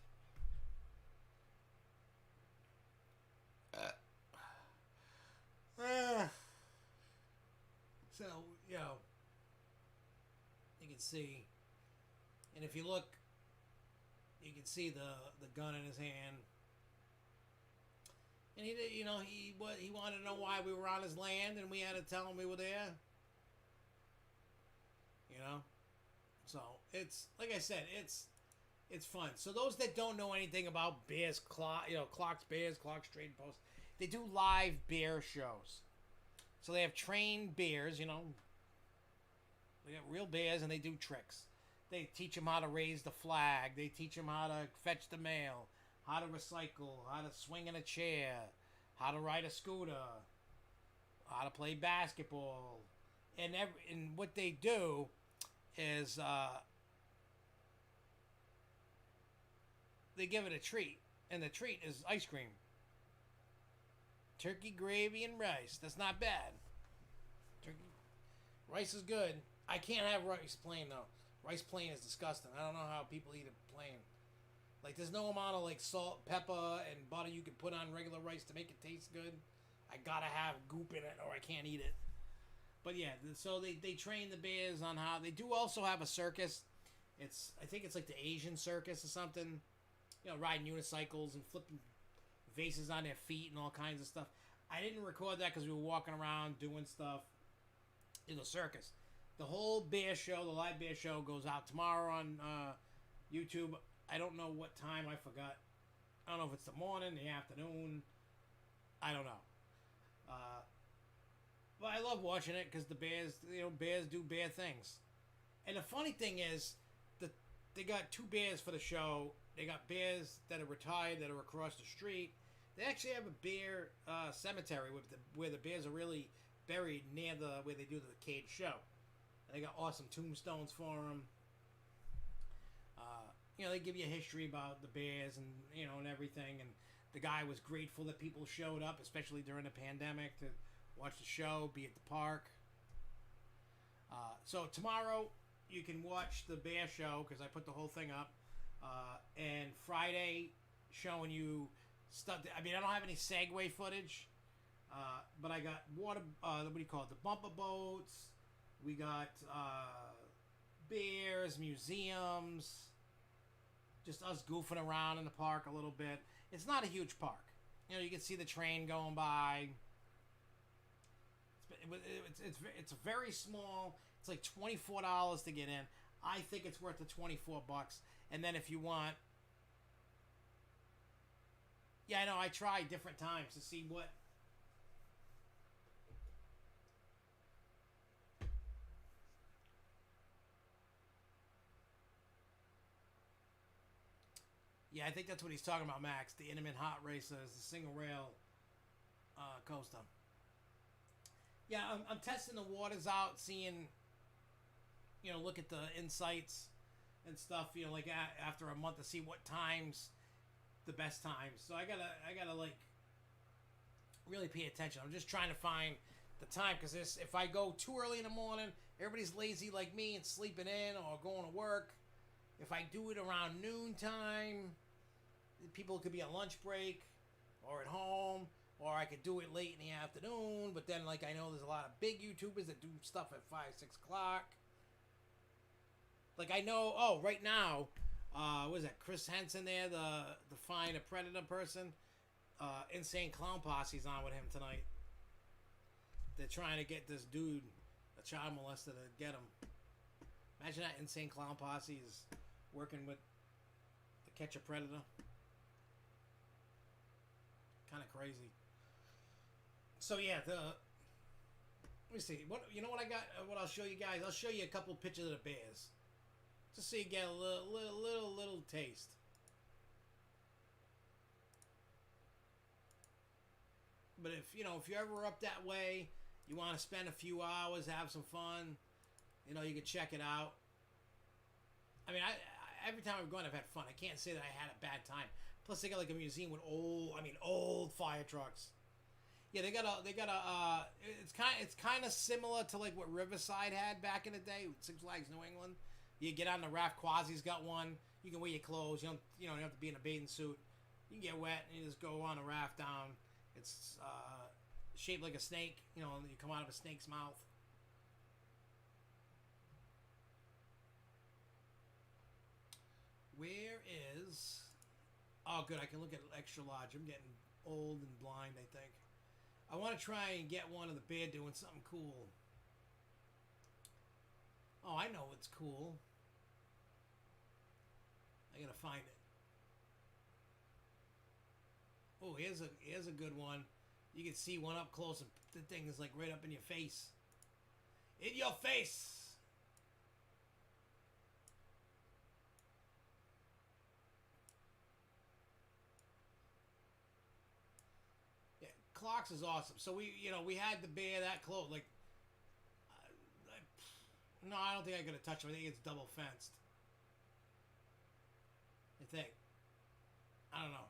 can see. And if you look, you can see the gun in his hand. And he wanted to know why we were on his land, and we had to tell him we were there. You know, so it's like I said, it's fun. So those that don't know anything about bears, Clark's Bears, Clark's Trading Post, they do live bear shows. So they have trained bears, they got real bears, and they do tricks. They teach them how to raise the flag. They teach them how to fetch the mail, how to recycle, how to swing in a chair, how to ride a scooter, how to play basketball, and what they do is they give it a treat, and the treat is ice cream, turkey gravy and rice. That's not bad. Rice is good. I can't have rice plain though. Rice plain is disgusting. I don't know how people eat it plain. Like, there's no amount of, like, salt, pepper, and butter you can put on regular rice to make it taste good. I gotta have goop in it or I can't eat it. But, yeah, so they train the bears on how... They do also have a circus. I think it's like the Asian circus or something. Riding unicycles and flipping vases on their feet and all kinds of stuff. I didn't record that because we were walking around doing stuff in the circus. The whole bear show, the live bear show, goes out tomorrow on YouTube. I don't know what time. I forgot. I don't know if it's the morning, the afternoon. I don't know. But I love watching it because the bears, bears do bear things. And the funny thing is, they got two bears for the show. They got bears that are retired that are across the street. They actually have a bear cemetery where the bears are really buried near where they do the cage show. They got awesome tombstones for them. They give you a history about the bears and and everything. And the guy was grateful that people showed up, especially during the pandemic, to watch the show, be at the park. So tomorrow you can watch the bear show because I put the whole thing up. And Friday showing you stuff. I don't have any Segway footage, but I got water. What do you call it? The bumper boats. We got bears, museums, just us goofing around in the park a little bit. It's not a huge park. You can see the train going by. It's very small. It's like $24 to get in. I think it's worth the $24. And then if you want... Yeah, I know. I tried different times to see what... Yeah, I think that's what he's talking about, Max. The Intamin Hot Racer is the single rail coaster. Yeah, I'm testing the waters out, seeing, look at the insights and stuff, like after a month to see what times, the best times. So I gotta like really pay attention. I'm just trying to find the time because if I go too early in the morning, everybody's lazy like me and sleeping in or going to work. If I do it around noontime, people could be on lunch break or at home, or I could do it late in the afternoon. But then, I know there's a lot of big YouTubers that do stuff at 5, 6 o'clock. I know, right now, what is that? Chris Henson there, the Find a Predator person. Insane Clown Posse's on with him tonight. They're trying to get this dude, a child molester, to get him. Imagine that Insane Clown Posse is working with to catch a predator. Kind of crazy. So yeah, let me see. What I got? What I'll show you guys. I'll show you a couple pictures of the bears, just so you get a little taste. But if you're ever up that way, you want to spend a few hours, have some fun, you can check it out. I every time I've gone, I've had fun. I can't say that I had a bad time. Plus, they got a museum with old fire trucks. Yeah, they got a. It's kind of similar to what Riverside had back in the day with Six Flags New England. You get on the raft. Quasi's got one. You can wear your clothes. You don't have to be in a bathing suit. You can get wet and you just go on a raft down. It's shaped like a snake. You come out of a snake's mouth. Where is... Oh, good. I can look at extra large. I'm getting old and blind, I think. I want to try and get one of the bear doing something cool. Oh, I know what's cool. I gotta find it. Oh, here's a good one. You can see one up close, and the thing is like right up in your face. In your face! Yeah, Clark's is awesome. So we had the bear that close. Like, no, I don't think I could have touched him. I think it's double fenced. I think. I don't know.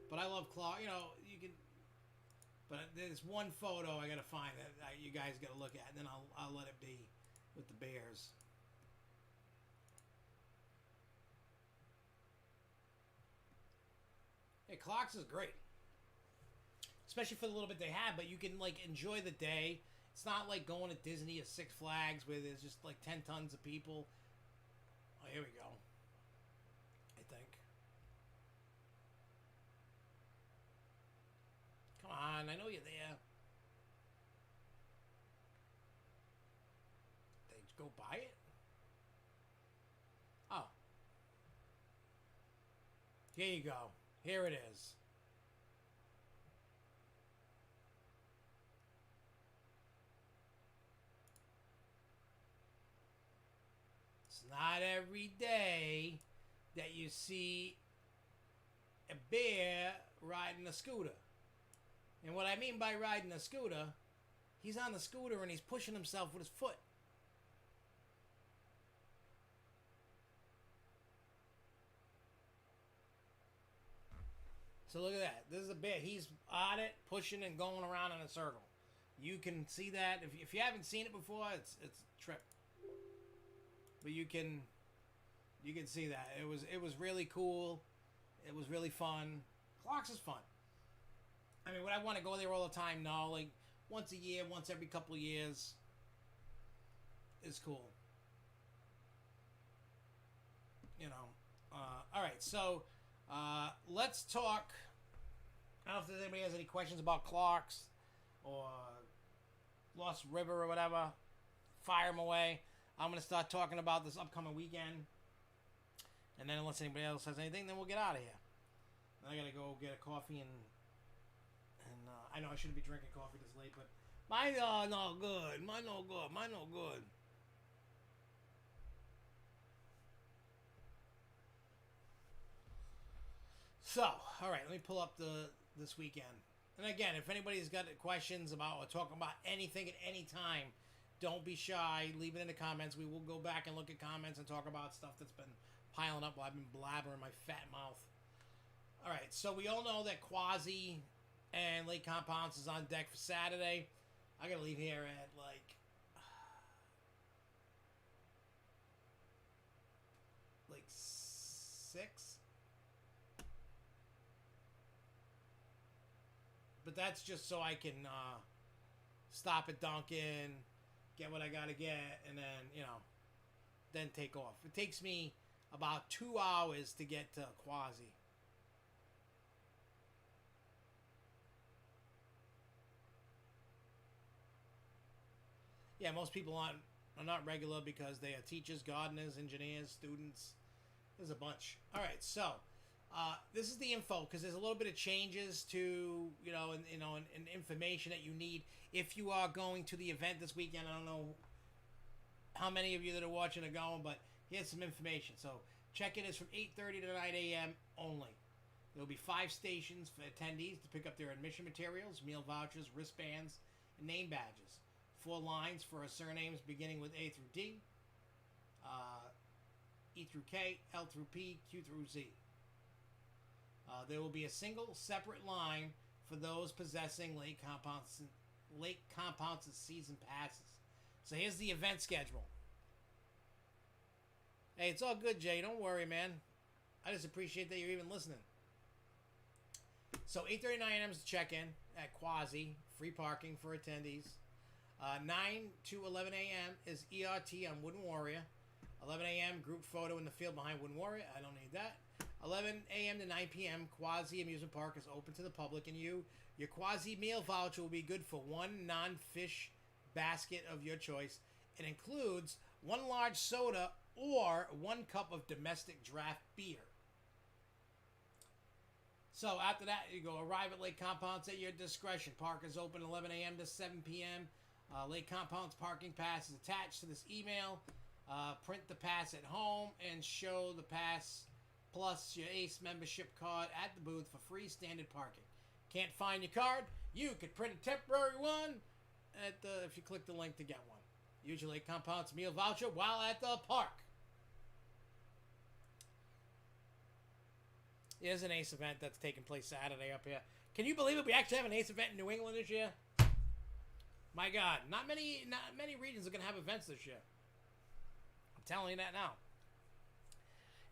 But I love Clark. You know, you can... But there's one photo I gotta find that you guys gotta look at, and then I'll let it be with the bears. Hey, Clark's is great, especially for the little bit they have. But you can like enjoy the day. It's not like going to Disney or Six Flags where there's just like 10 tons of people. Oh, here we go. I think. Come on, I know you're there. They go buy it? Oh. Here you go. Here it is. It's not every day that you see a bear riding a scooter. And what I mean by riding a scooter, he's on the scooter and he's pushing himself with his foot. So look at that. This is a bear. He's on it, pushing and going around in a circle. You can see that. If you haven't seen it before, it's a trip. But you can see that. It was really cool. It was really fun. Clark's is fun. I mean, would I want to go there all the time? No, like once a year, once every couple of years is cool. You know. All right, so let's talk. I don't know if there's anybody has any questions about Clark's or Lost River or whatever. Fire them away. I'm going to start talking about this upcoming weekend. And then unless anybody else has anything, then we'll get out of here. I got to go get a coffee and I know I shouldn't be drinking coffee this late, but mine no good. Mine no good. Mine no good. So, all right, let me pull up this weekend. And again, if anybody's got questions about or talking about anything at any time, don't be shy. Leave it in the comments. We will go back and look at comments and talk about stuff that's been piling up while I've been blabbering my fat mouth. All right, so we all know that Quasi and Lake Compounds is on deck for Saturday. I gotta leave here at like 6. But that's just so I can stop at Dunkin', get what I gotta get, and then then take off. It takes me about 2 hours to get to Quasi. Yeah, most people are not regular because they are teachers, gardeners, engineers, students. There's a bunch. All right, so this is the info because there's a little bit of changes to and information that you need if you are going to the event this weekend. I don't know how many of you that are watching are going, but here's some information. So check-in is from 8:30 to 9 a.m. only. There will be 5 stations for attendees to pick up their admission materials, meal vouchers, wristbands, and name badges. 4 lines for our surnames beginning with A through D, E through K, L through P, Q through Z. There will be a single separate line for those possessing Lake Compounds' season passes. So here's the event schedule. Hey, it's all good, Jay. Don't worry, man. I just appreciate that you're even listening. So 8:30 9 a.m. is the check-in at Quasi. Free parking for attendees. 9 to 11 a.m. is ERT on Wooden Warrior. 11 a.m. group photo in the field behind Wooden Warrior. I don't need that. 11 a.m. to 9 p.m. Quasi Amusement Park is open to the public, and your Quasi meal voucher will be good for one non-fish basket of your choice. It includes one large soda or 1 cup of domestic draft beer. So after that, you go arrive at Lake Compounds at your discretion. Park is open 11 a.m. to 7 p.m. Lake Compounds parking pass is attached to this email. Print the pass at home and show the pass plus your ACE membership card at the booth for free standard parking. Can't find your card? You could print a temporary one if you click the link to get one. Use your Lake Compounds meal voucher while at the park. There's an ACE event that's taking place Saturday up here. Can you believe it? We actually have an ACE event in New England this year. My God, not many regions are gonna have events this year. I'm telling you that now.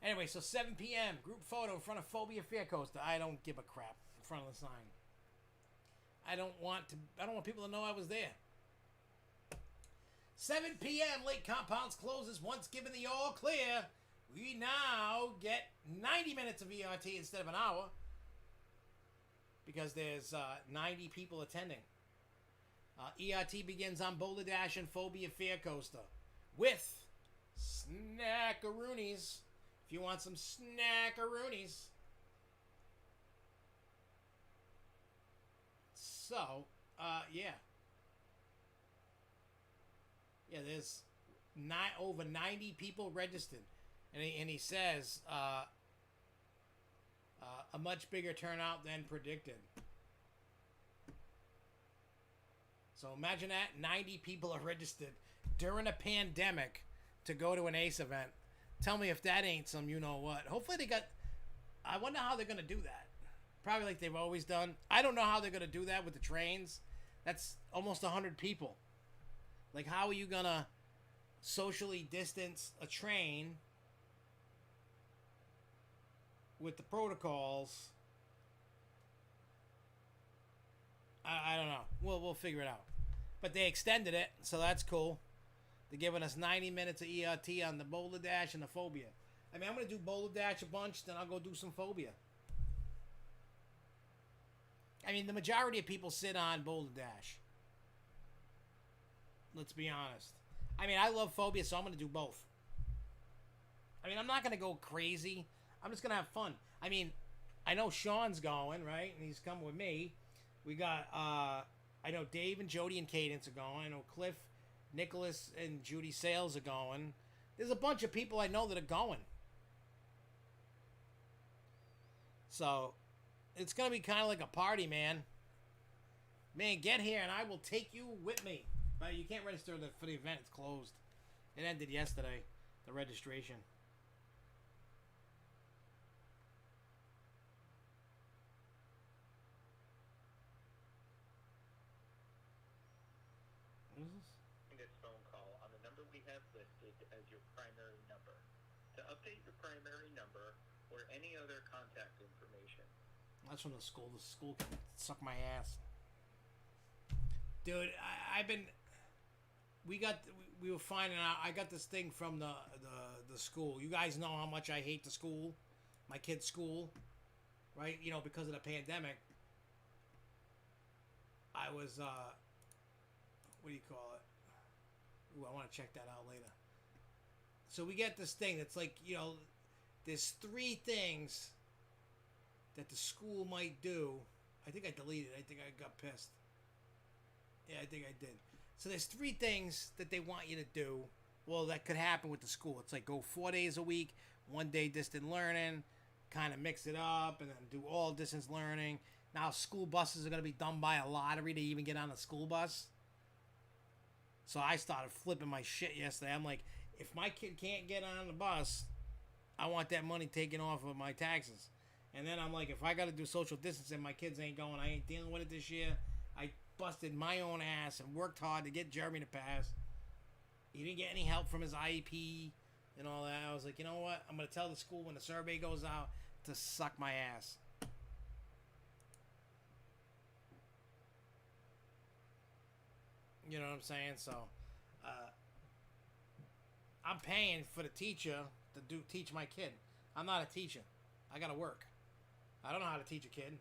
Anyway, so 7 p.m. group photo in front of Phobia Fear Coaster. I don't give a crap in front of the sign. I don't want people to know I was there. 7 p.m. Lake Compounds closes once given the all clear. We now get 90 minutes of ERT instead of an hour because there's 90 people attending. ERT begins on Boulder Dash and Phobia Fear Coaster with snackaroonies. If you want some snackaroonies. So, yeah. Yeah, there's over 90 people registered. And he says a much bigger turnout than predicted. So imagine that, 90 people are registered during a pandemic to go to an ACE event. Tell me if that ain't some you-know-what. Hopefully I wonder how they're going to do that. Probably like they've always done. I don't know how they're going to do that with the trains. That's almost 100 people. Like, how are you going to socially distance a train with the protocols? I don't know. We'll figure it out. But they extended it, so that's cool. They're giving us 90 minutes of ERT on the Boulder Dash and the Phobia. I mean, I'm going to do Boulder Dash a bunch, then I'll go do some Phobia. I mean, the majority of people sit on Boulder Dash. Let's be honest. I mean, I love Phobia, so I'm going to do both. I mean, I'm not going to go crazy. I'm just going to have fun. I mean, I know Sean's going, right? And he's coming with me. We got, I know Dave and Jody and Cadence are going. I know Cliff, Nicholas, and Judy Sales are going. There's a bunch of people I know that are going. So, it's going to be kind of like a party, man. Man, get here and I will take you with me. But you can't register for the event. It's closed. It ended yesterday, the registration. What is this? This phone call on the number we have listed as your primary number. To update your primary number or any other contact information. That's from the school. The school can suck my ass. Dude, I've been... We were finding out. I got this thing from the school. You guys know how much I hate the school, my kid's school, right? You know, because of the pandemic. I was what do you call it? Ooh, I want to check that out later. So we get this thing that's like, you know, there's 3 things that the school might do. I think I deleted it. I think I got pissed. Yeah, I think I did. So there's 3 things that they want you to do. Well, that could happen with the school. It's like go 4 days a week, 1 day distant learning, kind of mix it up, and then do all distance learning. Now school buses are going to be done by a lottery to even get on a school bus. So I started flipping my shit yesterday. I'm like, if my kid can't get on the bus, I want that money taken off of my taxes. And then I'm like, if I got to do social distancing, my kids ain't going. I ain't dealing with it this year. I busted my own ass and worked hard to get Jeremy to pass. He didn't get any help from his IEP and all that. I was like, you know what? I'm going to tell the school when the survey goes out to suck my ass. You know what I'm saying? So, I'm paying for the teacher to teach my kid. I'm not a teacher. I gotta work. I don't know how to teach a kid.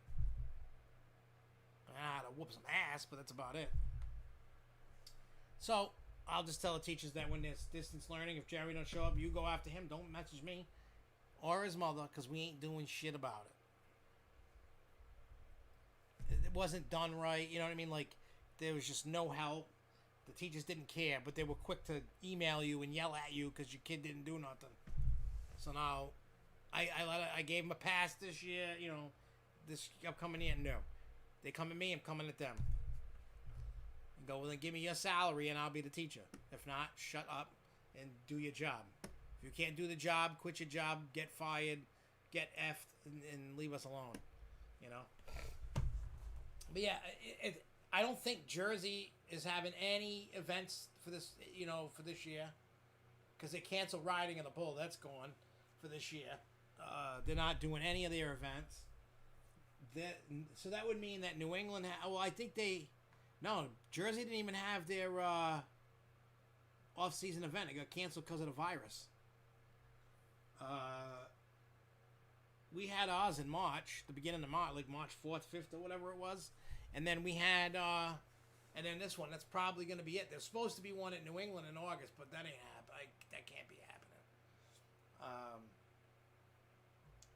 I know how to whoop some ass, but that's about it. So I'll just tell the teachers that when there's distance learning, if Jerry don't show up, you go after him. Don't message me or his mother, because we ain't doing shit about it. It wasn't done right. You know what I mean? Like, there was just no help. The teachers didn't care, but they were quick to email you and yell at you because your kid didn't do nothing. So now, I gave them a pass this year. You know, this upcoming year. No, they come at me. I'm coming at them. And go, well, then give me your salary and I'll be the teacher. If not, shut up and do your job. If you can't do the job, quit your job, get fired, get effed, and leave us alone. You know. But yeah, I don't think Jersey is having any events for this, you know, for this year, because they canceled riding in the bull. That's gone for this year. They're not doing any of their events. So that would mean that New England. I think Jersey didn't even have their off-season event. It got canceled because of the virus. We had ours in March, the beginning of March, like March 4th, 5th, or whatever it was. And then we had, and then this one, that's probably going to be it. There's supposed to be one in New England in August, but that ain't happening. That can't be happening.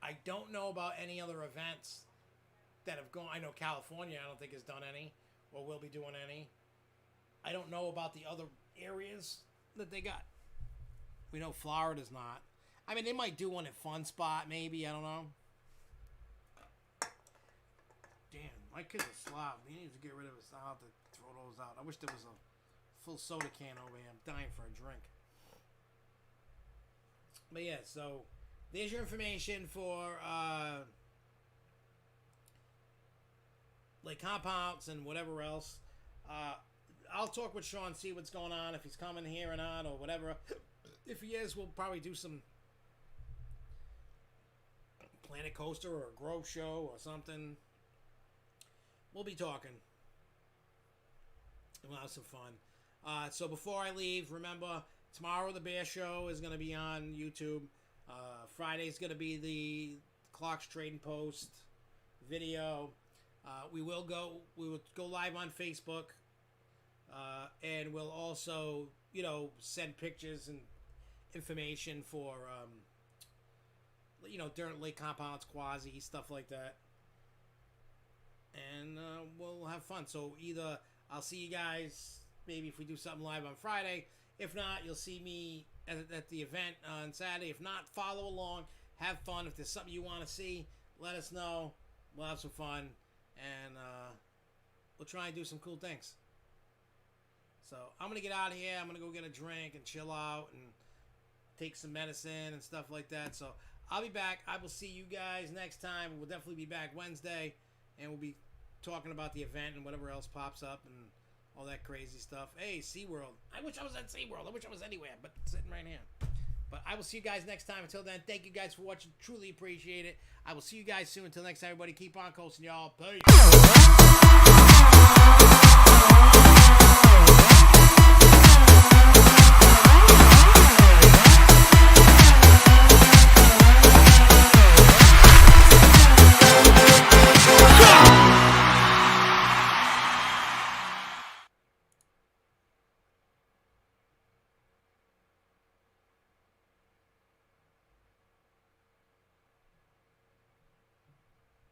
I don't know about any other events that have gone. I know California, I don't think has done any, or will be doing any. I don't know about the other areas that they got. We know Florida's not. I mean, they might do one at Fun Spot, maybe. I don't know. Damn, my kid's a slob. He needs to get rid of his. I'll have to throw those out. I wish there was a full soda can over here. I'm dying for a drink. But yeah, so there's your information for like compounds and whatever else. I'll talk with Sean, see what's going on, if he's coming here or not, or whatever. If he is, we'll probably do some Planet Coaster or a Grove show or something. We'll be talking. We'll have some fun. So before I leave, remember, tomorrow the Bear Show is going to be on YouTube. Friday's going to be the Clocks Trading Post video. We will go live on Facebook. And we'll also, send pictures and information for, during Lake Compounds, Quasi, stuff like that. And we'll have fun. So either I'll see you guys, maybe if we do something live on Friday. If not, you'll see me at the event on Saturday. If not, follow along. Have fun. If there's something you want to see, let us know. We'll have some fun. And we'll try and do some cool things. So I'm going to get out of here. I'm going to go get a drink and chill out and take some medicine and stuff like that. So I'll be back. I will see you guys next time. We'll definitely be back Wednesday. And we'll be talking about the event and whatever else pops up and all that crazy stuff. Hey, SeaWorld. I wish I was at SeaWorld. I wish I was anywhere, but sitting right here. But I will see you guys next time. Until then, thank you guys for watching. Truly appreciate it. I will see you guys soon. Until next time, everybody, keep on coasting, y'all. Peace.